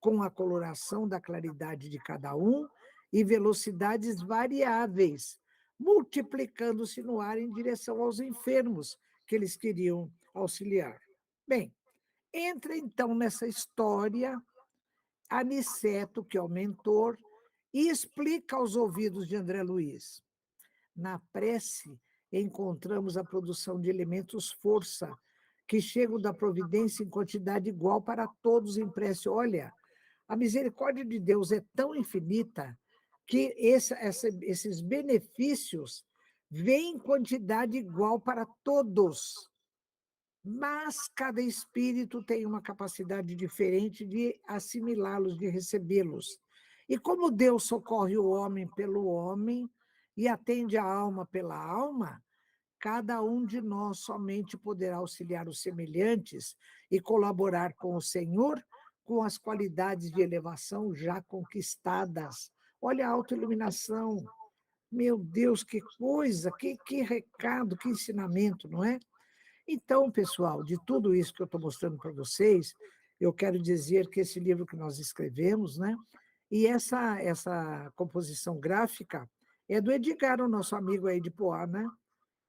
com a coloração da claridade de cada um e velocidades variáveis, multiplicando-se no ar em direção aos enfermos que eles queriam auxiliar. Bem, entra então nessa história Aniceto, que é o mentor, e explica aos ouvidos de André Luiz. Na prece, encontramos a produção de elementos força, que chegam da providência em quantidade igual para todos em prece. Olha, a misericórdia de Deus é tão infinita que esses benefícios vêm em quantidade igual para todos. Mas cada espírito tem uma capacidade diferente de assimilá-los, de recebê-los. E como Deus socorre o homem pelo homem e atende a alma pela alma, cada um de nós somente poderá auxiliar os semelhantes e colaborar com o Senhor com as qualidades de elevação já conquistadas. Olha a autoiluminação. Meu Deus, que coisa, que recado, que ensinamento, não é? Então, pessoal, de tudo isso que eu estou mostrando para vocês, eu quero dizer que esse livro que nós escrevemos, né? E essa composição gráfica é do Edgar, o nosso amigo aí de Poá, né?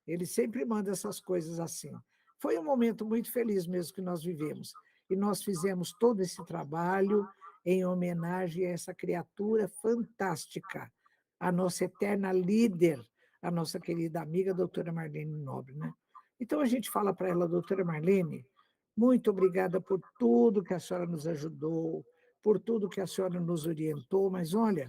Ele sempre manda essas coisas assim. Foi um momento muito feliz mesmo que nós vivemos. E nós fizemos todo esse trabalho em homenagem a essa criatura fantástica, a nossa eterna líder, a nossa querida amiga, doutora Marlene Nobre, né? Então, a gente fala para ela, doutora Marlene, muito obrigada por tudo que a senhora nos ajudou, por tudo que a senhora nos orientou, mas olha,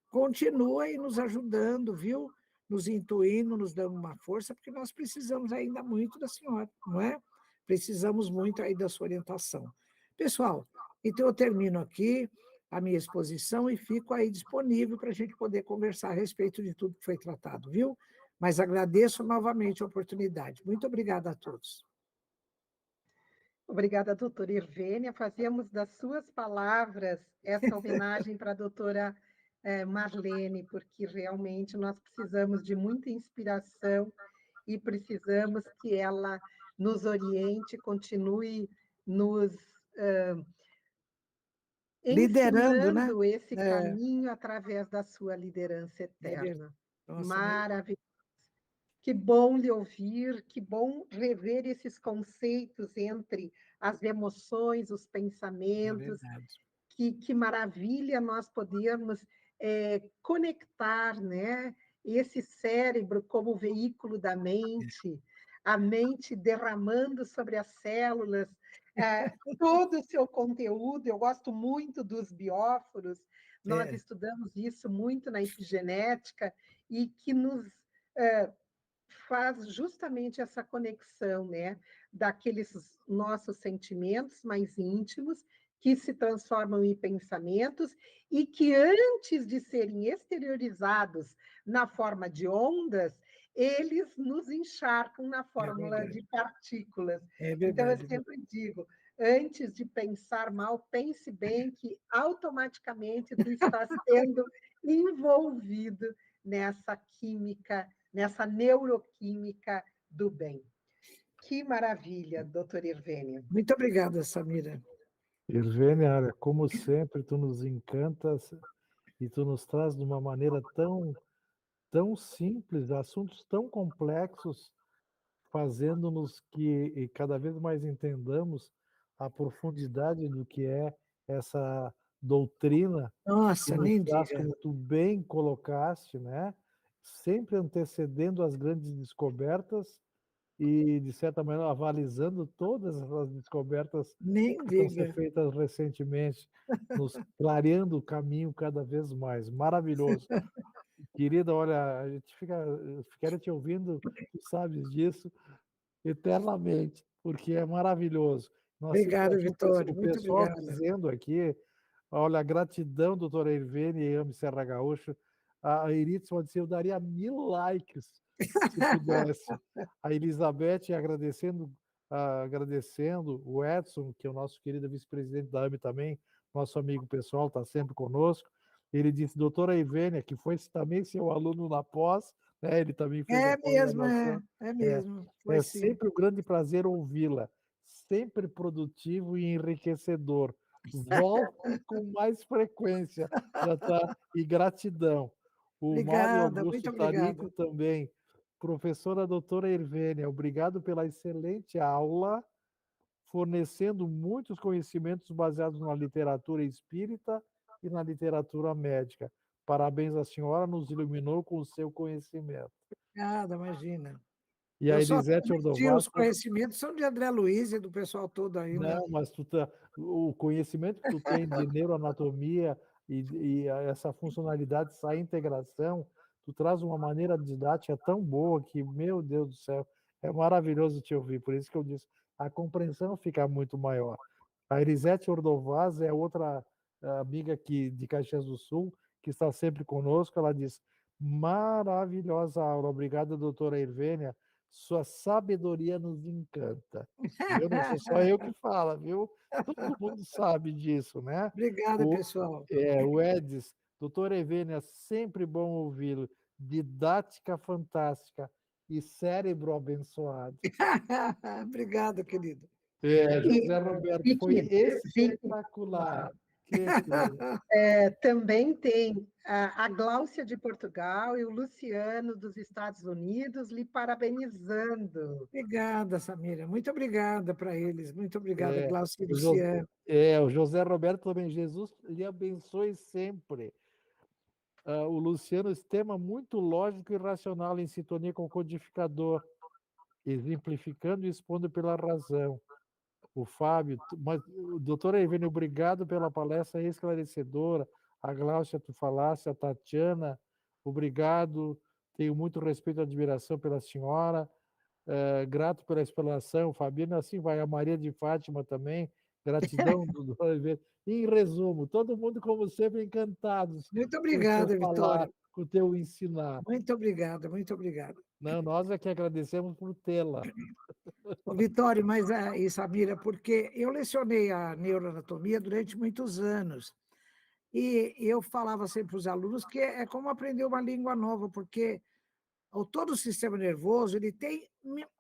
continua aí nos ajudando, viu? Nos intuindo, nos dando uma força, porque nós precisamos ainda muito da senhora, não é? Precisamos muito aí da sua orientação. Pessoal, então eu termino aqui a minha exposição e fico aí disponível para a gente poder conversar a respeito de tudo que foi tratado, viu? Mas agradeço novamente a oportunidade. Muito obrigada a todos. Obrigada, doutora Irvênia. Fazemos das suas palavras essa homenagem para a doutora Marlene, porque realmente nós precisamos de muita inspiração e precisamos que ela nos oriente, continue nos Liderando, né? ensinando esse caminho através da sua liderança eterna. Nossa, Maravilhoso. Que bom lhe ouvir, que bom rever esses conceitos entre as emoções, os pensamentos. Que maravilha nós podermos conectar, né, esse cérebro como veículo da mente, a mente derramando sobre as células todo o seu conteúdo. Eu gosto muito dos bióforos, nós estudamos isso muito na epigenética, e que nos faz justamente essa conexão, né, daqueles nossos sentimentos mais íntimos, que se transformam em pensamentos e que, antes de serem exteriorizados na forma de ondas, eles nos encharcam na fórmula de partículas. Então, eu sempre digo, antes de pensar mal, pense bem, que automaticamente tu estás sendo envolvido nessa química, nessa neuroquímica do bem. Que maravilha, doutora Irvênia. Muito obrigada, Samira. Irvênia, como sempre, tu nos encantas e tu nos traz de uma maneira tão simples, assuntos tão complexos, fazendo-nos que cada vez mais entendamos a profundidade do que é essa doutrina. Nossa, nem diga. Como tu bem colocaste, né? Sempre antecedendo as grandes descobertas e, de certa maneira, avalizando todas as descobertas que estão sendo feitas recentemente, nos clareando o caminho cada vez mais. Maravilhoso. Querida, olha, a gente fica te ouvindo, tu sabes disso, eternamente, porque é maravilhoso. Obrigada, Vitória. O Muito pessoal obrigada. dizendo aqui, olha, gratidão, doutora Irvênia e Ame Serra Gaúcha. A Iritz pode dizer, eu daria 1000 likes se pudesse. A Elizabeth agradecendo o Edson, que é o nosso querido vice-presidente da AME também, nosso amigo pessoal, está sempre conosco. Ele disse, doutora Irvênia, que foi também seu aluno na pós, né? Ele também fez a pós-graduação. É mesmo. É sempre um grande prazer ouvi-la, sempre produtivo e enriquecedor. Volte com mais frequência, e gratidão. O Mário Augusto Tarico também. Professora doutora Irvênia, obrigado pela excelente aula, fornecendo muitos conhecimentos baseados na literatura espírita e na literatura médica. Parabéns à senhora, nos iluminou com o seu conhecimento. Obrigada, imagina. E a Elisete Ordovás... Os conhecimentos são de André Luiz e do pessoal todo aí. Não, mas o conhecimento que tu tem de neuroanatomia e essa funcionalidade, essa integração, tu traz uma maneira didática tão boa que, meu Deus do céu, é maravilhoso te ouvir. Por isso que eu disse, a compreensão fica muito maior. A Elisete Ordovaz é outra amiga aqui de Caxias do Sul, que está sempre conosco. Ela diz, maravilhosa aula, obrigada, doutora Irvênia. Sua sabedoria nos encanta. Eu não sou só eu que falo, viu? Todo mundo sabe disso, né? Obrigada, pessoal. O Edis, doutor Irvênia, sempre bom ouvi-lo. Didática fantástica. e cérebro abençoado. Obrigado, querido. José Roberto, foi Vicky, espetacular. Que coisa. também tem a Gláucia de Portugal e o Luciano dos Estados Unidos lhe parabenizando. Obrigada, Samira. Muito obrigada para eles. Muito obrigada, É, Glaucio e o, Jo- Luciano. o José Roberto também, Jesus lhe abençoe sempre. O Luciano, sistema muito lógico e racional em sintonia com o codificador, exemplificando e expondo pela razão. O Fábio, doutora Ivene, obrigado pela palestra esclarecedora. A Gláucia, tu falasse, a Tatiana, obrigado. Tenho muito respeito e admiração pela senhora. Grato pela explanação. Fabiana, assim vai. A Maria de Fátima também. Gratidão, doutora Ivene. Em resumo, todo mundo, como sempre, encantados Muito com o obrigada, teu falar, Vitória. com o teu ensinar. Muito obrigada, muito obrigada. Não, nós é que agradecemos por tê-la. Ô, Vitória, mas e Samira, porque eu lecionei a neuroanatomia durante muitos anos. E eu falava sempre para os alunos que é como aprender uma língua nova, porque todo o sistema nervoso ele tem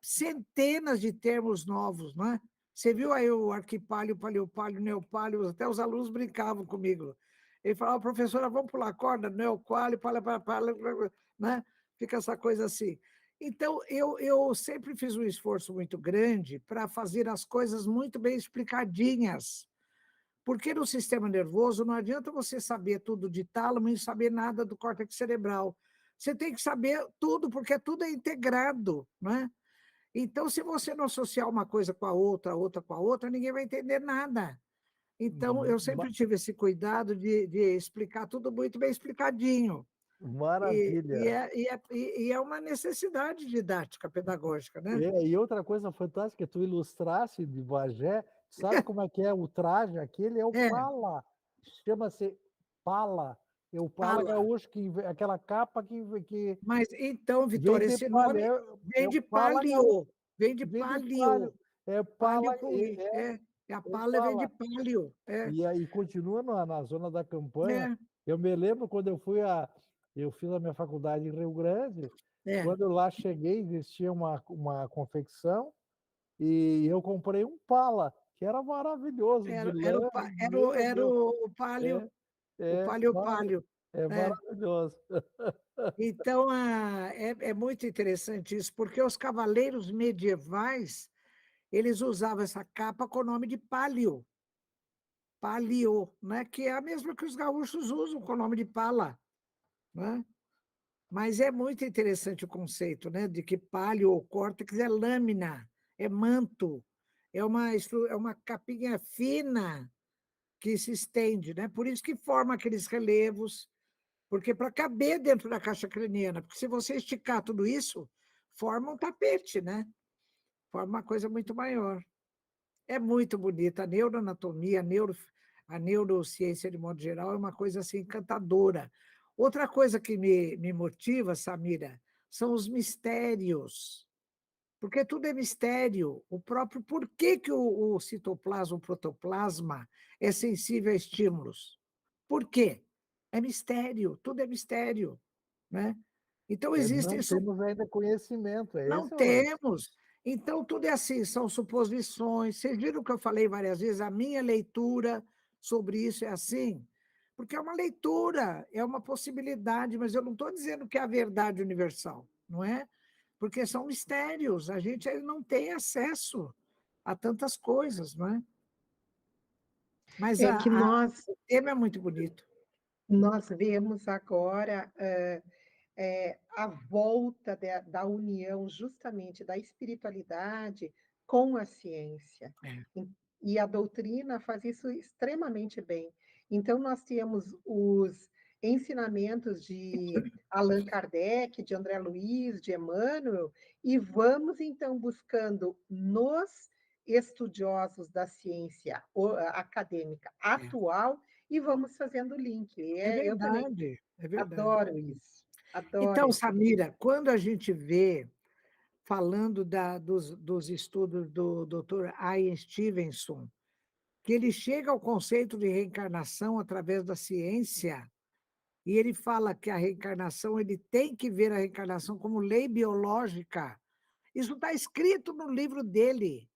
centenas de termos novos, não é? Você viu aí o arquipálio, paleopálio, neopálio, até os alunos brincavam comigo. Ele falava, professora, vamos pular a corda, neopálio, paleopálio, né? Fica essa coisa assim. Então, eu sempre fiz um esforço muito grande para fazer as coisas muito bem explicadinhas. Porque no sistema nervoso não adianta você saber tudo de tálamo e saber nada do córtex cerebral. Você tem que saber tudo, porque tudo é integrado, né? Então, se você não associar uma coisa com a outra com a outra, ninguém vai entender nada. Então, eu sempre tive esse cuidado de explicar tudo muito bem explicadinho. Maravilha. E é uma necessidade didática, pedagógica, né? E outra coisa fantástica, tu ilustrasse de Bagé, sabe como é que é o traje? Aquele é o pala, chama-se pala. É o pala Pala. gaúcho, aquela capa que Mas então, vem Vitória, de esse palha, nome vem de pala gaúcho, palio, vem de vem de palio. palha, é Palio pala, com I, a é pala vem de pala. palio, E aí continua na zona da campanha. é, Eu me lembro quando eu fiz a minha faculdade em Rio Grande, é. quando eu lá cheguei, existia uma confecção, e eu comprei um pala, que era maravilhoso, de lã, meu Deus, O palio, o é, palio, é né? maravilhoso. Então, é muito interessante isso, porque os cavaleiros medievais, eles usavam essa capa com o nome de palio, né? Que é a mesma que os gaúchos usam com o nome de pala, né? Mas é muito interessante o conceito, né? De que palio ou córtex é lâmina, é manto, é uma capinha fina que se estende, né? Por isso que forma aqueles relevos, porque para caber dentro da caixa craniana, porque se você esticar tudo isso, forma um tapete, né? Forma uma coisa muito maior. É muito bonita. A neuroanatomia, a neurociência, de modo geral, é uma coisa assim encantadora. Outra coisa que me motiva, Samira, são os mistérios. Porque tudo é mistério. O próprio por que, que o citoplasma, o protoplasma, é sensível a estímulos? Por quê? É mistério, tudo é mistério, né? Então, existem Não temos ainda conhecimento, não esse é o lance. temos. Então, tudo é assim, são suposições. Vocês viram que eu falei várias vezes, a minha leitura sobre isso é assim? Porque é uma leitura, é uma possibilidade, mas eu não estou dizendo que é a verdade universal, não é? Porque são mistérios, a gente aí não tem acesso a tantas coisas, não é? Mas É que o tema é muito bonito. nós vemos agora a volta da união justamente da espiritualidade com a ciência. E a doutrina faz isso extremamente bem. Então, nós temos os ensinamentos de Allan Kardec, de André Luiz, de Emmanuel, e vamos, então, buscando nos estudiosos da ciência acadêmica atual e vamos fazendo o link. Eu também É verdade. adoro isso. Adoro Então, esse. Samira, quando a gente vê, falando dos estudos do Dr. Ian Stevenson, que ele chega ao conceito de reencarnação através da ciência, E ele fala que a reencarnação, ele tem que ver a reencarnação como lei biológica. Isso está escrito no livro dele,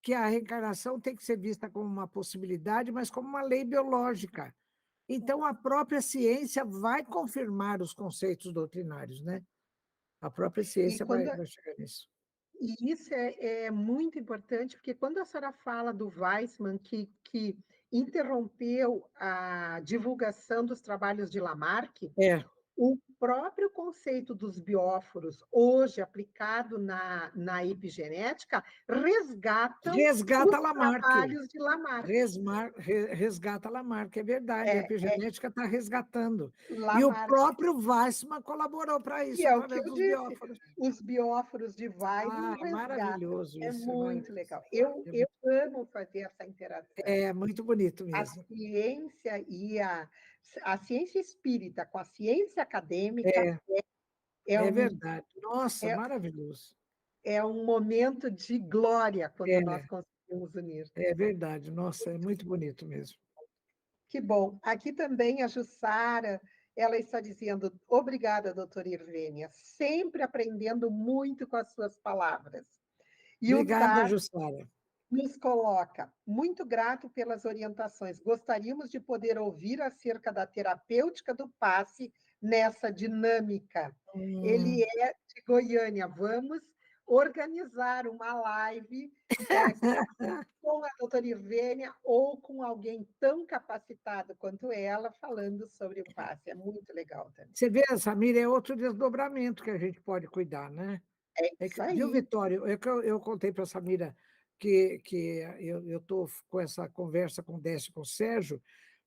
que a reencarnação tem que ser vista como uma possibilidade, mas como uma lei biológica. Então, a própria ciência vai confirmar os conceitos doutrinários, né? A própria E ciência quando vai chegar nisso. E isso é muito importante, porque quando a senhora fala do Weissman, que interrompeu a divulgação dos trabalhos de Lamarck, É, o próprio conceito dos bióforos, hoje aplicado na epigenética, resgatam resgata os Lamarck. trabalhos de Lamarck. Resgata Lamarck, é verdade, a É, epigenética está resgatando. E o Lamarck, próprio Weissman colaborou para e isso, é o que através eu dos disse, bióforos. os bióforos de Weissman É resgatam. maravilhoso É isso, é muito maravilhoso. legal. Eu amo fazer essa interação. É muito bonito A mesmo. ciência e a ciência espírita com a ciência acadêmica É, é é um, verdade. Nossa, é, maravilhoso. é um momento de glória quando nós É, conseguimos unir. é verdade. Nossa, é muito bonito mesmo. Que bom. Aqui também a Jussara, ela está dizendo, obrigada, doutora Irvênia, sempre aprendendo muito com as suas palavras. E o Obrigada, Tar Jussara. nos coloca, muito grato pelas orientações. Gostaríamos de poder ouvir acerca da terapêutica do passe nessa dinâmica. Ele Hum, é de Goiânia. Vamos organizar uma live com a doutora Ivênia ou com alguém tão capacitado quanto ela, falando sobre o passe. É muito legal também. Você vê, Samira, é outro desdobramento que a gente pode cuidar, né? É isso Viu, aí. Vitório? Eu contei para a Samira que eu estou com essa conversa com o Décio e com o Sérgio,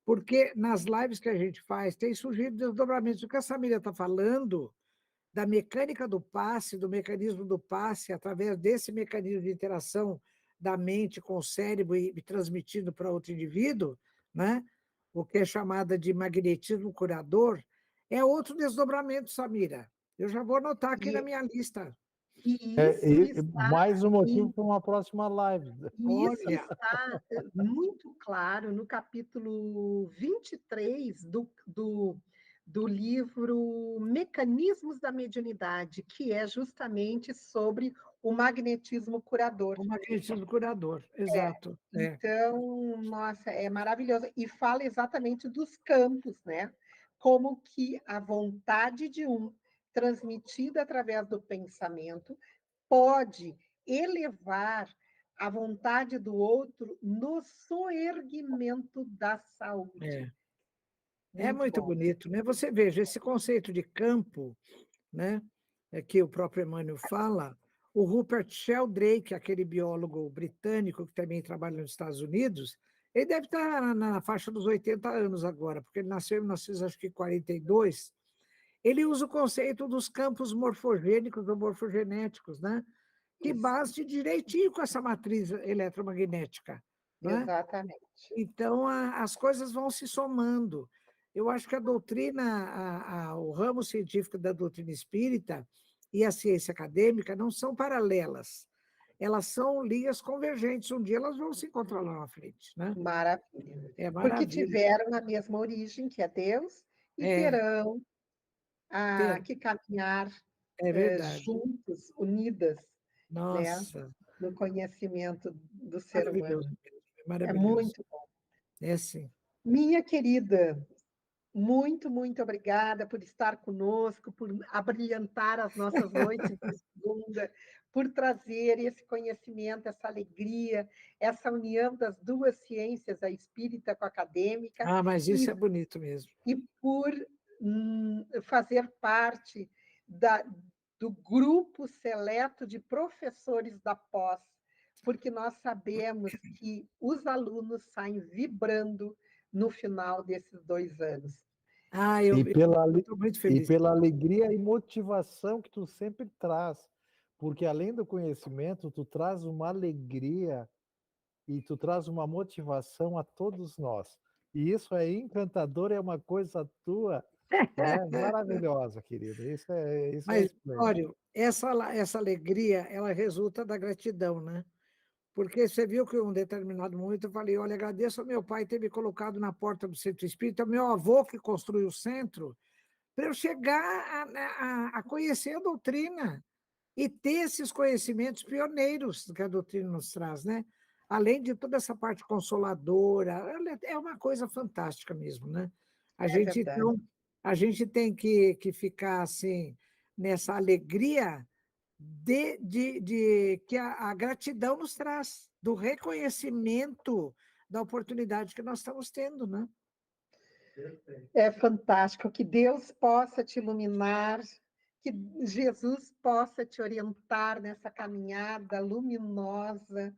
porque nas lives que a gente faz tem surgido desdobramentos. O que a Samira está falando da mecânica do passe, do mecanismo do passe, através desse mecanismo de interação da mente com o cérebro e transmitindo para outro indivíduo, né? O que é chamada de magnetismo curador, é outro desdobramento, Samira. Eu já vou anotar aqui na E, minha lista. e isso está Mais um motivo em para uma próxima live. Isso Olha, está muito claro no capítulo 23 do livro Mecanismos da Mediunidade, que é justamente sobre o magnetismo curador. o magnetismo curador, exato. É, Então, nossa, é maravilhoso. E fala exatamente dos campos, né? Como que a vontade de um, transmitida através do pensamento, pode elevar a vontade do outro no soerguimento da saúde. é. É Muito muito bom. bonito, né? Você veja, esse conceito de campo, né, que o próprio Emmanuel fala, o Rupert Sheldrake, aquele biólogo britânico que também trabalha nos Estados Unidos, ele deve estar na faixa dos 80 anos agora, porque ele nasceu em 1942. Ele usa o conceito dos campos morfogênicos ou morfogenéticos, né? Que Isso, bate direitinho com essa matriz eletromagnética, né? exatamente. Então, as coisas vão se somando. Eu acho que a doutrina, o ramo científico da doutrina espírita e a ciência acadêmica não são paralelas. Elas são linhas convergentes. Um dia elas vão se encontrar lá na frente, né? Maravilha. É Porque maravilha. tiveram a mesma origem, que é Deus, e É, terão ter, que caminhar é verdade. juntos, unidas, né, Nossa, no conhecimento do ser maravilhoso humano. mesmo. É É maravilhoso. muito bom. É sim. Minha querida, muito, muito obrigada por estar conosco, por abrilhantar as nossas noites de segunda, por trazer esse conhecimento, essa alegria, essa união das duas ciências, a espírita com a acadêmica, Ah, mas isso e, é bonito mesmo. e por fazer parte da, do grupo seleto de professores da pós, porque nós sabemos que os alunos saem vibrando no final desses 2 anos. Ah, E pela, estou muito e feliz. pela alegria e motivação que tu sempre traz, porque além do conhecimento, tu traz uma alegria e tu traz uma motivação a todos nós. E isso é encantador, é uma coisa tua, né? Maravilhosa, querida. Isso é Mas, excelente. Vitório, essa alegria, ela resulta da gratidão, né? Porque você viu que em um determinado momento eu falei, olha, agradeço ao meu pai ter me colocado na porta do centro espírita, meu avô que construiu o centro, para eu chegar a conhecer a doutrina e ter esses conhecimentos pioneiros que a doutrina nos traz, né? Além de toda essa parte consoladora, é uma coisa fantástica mesmo, né? A É gente, verdade. então, a gente tem que ficar assim, nessa alegria de que a gratidão nos traz, do reconhecimento da oportunidade que nós estamos tendo, né? É fantástico. Que Deus possa te iluminar, que Jesus possa te orientar nessa caminhada luminosa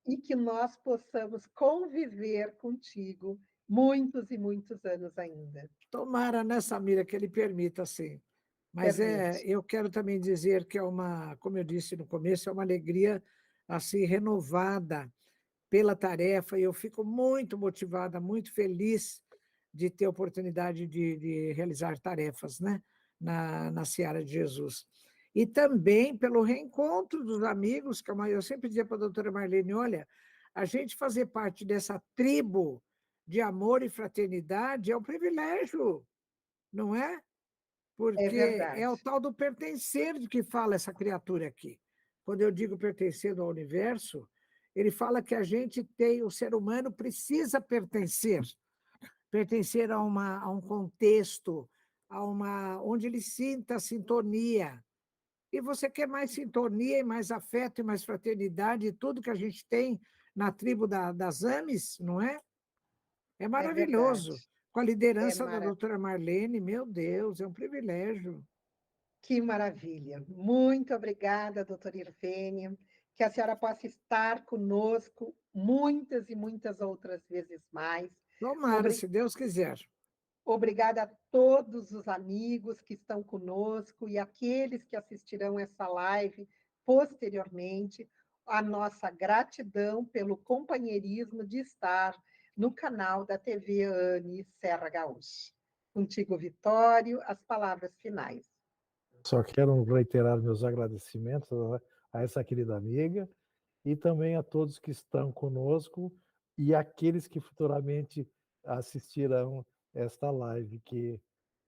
e que nós possamos conviver contigo muitos e muitos anos ainda. Tomara, né, Samira, que ele permita, sim. Mas Permite. eu quero também dizer que como eu disse no começo, é uma alegria assim renovada pela tarefa, e eu fico muito motivada, muito feliz de ter a oportunidade de realizar tarefas, né, na Seara de Jesus. E também pelo reencontro dos amigos, que eu sempre dizia para a doutora Marlene, olha, a gente fazer parte dessa tribo de amor e fraternidade é um privilégio, não é? É Porque é o verdade. tal do pertencer de que fala essa criatura aqui. Quando eu digo pertencendo ao universo, ele fala que o ser humano precisa pertencer a um contexto, onde ele sinta sintonia. E você quer mais sintonia e mais afeto e mais fraternidade e tudo que a gente tem na tribo das AMES, não é? É É maravilhoso. verdade. Com a É liderança da maravilhoso. doutora Marlene, meu Deus, é um privilégio. Que maravilha. Muito obrigada, doutora Irvênia. Que a senhora possa estar conosco muitas e muitas outras vezes mais. Tomara, se Deus quiser. Obrigada a todos os amigos que estão conosco e aqueles que assistirão essa live posteriormente. A nossa gratidão pelo companheirismo de estar no canal da TV ANE Serra Gaúcha. Contigo, Vitório, as palavras finais. Só quero reiterar meus agradecimentos a essa querida amiga e também a todos que estão conosco e aqueles que futuramente assistirão esta live que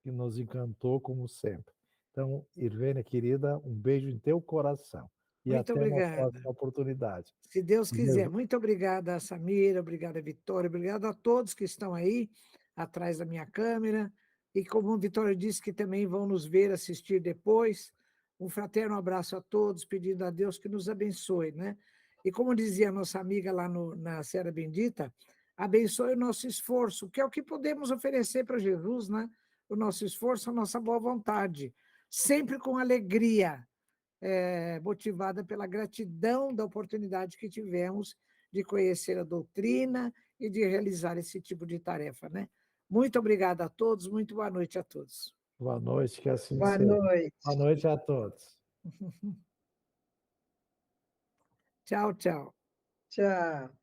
nos encantou como sempre. Então, Irvênia, querida, um beijo em teu coração e Muito até uma obrigada. próxima oportunidade. Se Deus quiser. Deus- Muito obrigada, Samira, obrigada, Vitória, obrigado a todos que estão aí atrás da minha câmera. E como a Vitória disse, que também vão nos ver, assistir depois. Um fraterno abraço a todos, pedindo a Deus que nos abençoe, né? E como dizia a nossa amiga lá na Serra Bendita, abençoe o nosso esforço, que é o que podemos oferecer para Jesus, né? O nosso esforço, a nossa boa vontade, sempre com alegria, motivada pela gratidão da oportunidade que tivemos de conhecer a doutrina e de realizar esse tipo de tarefa, né? Muito obrigada a todos, muito boa noite a todos. Boa noite, que assim Boa seja. Boa noite. noite a todos. Tchau, tchau. Tchau.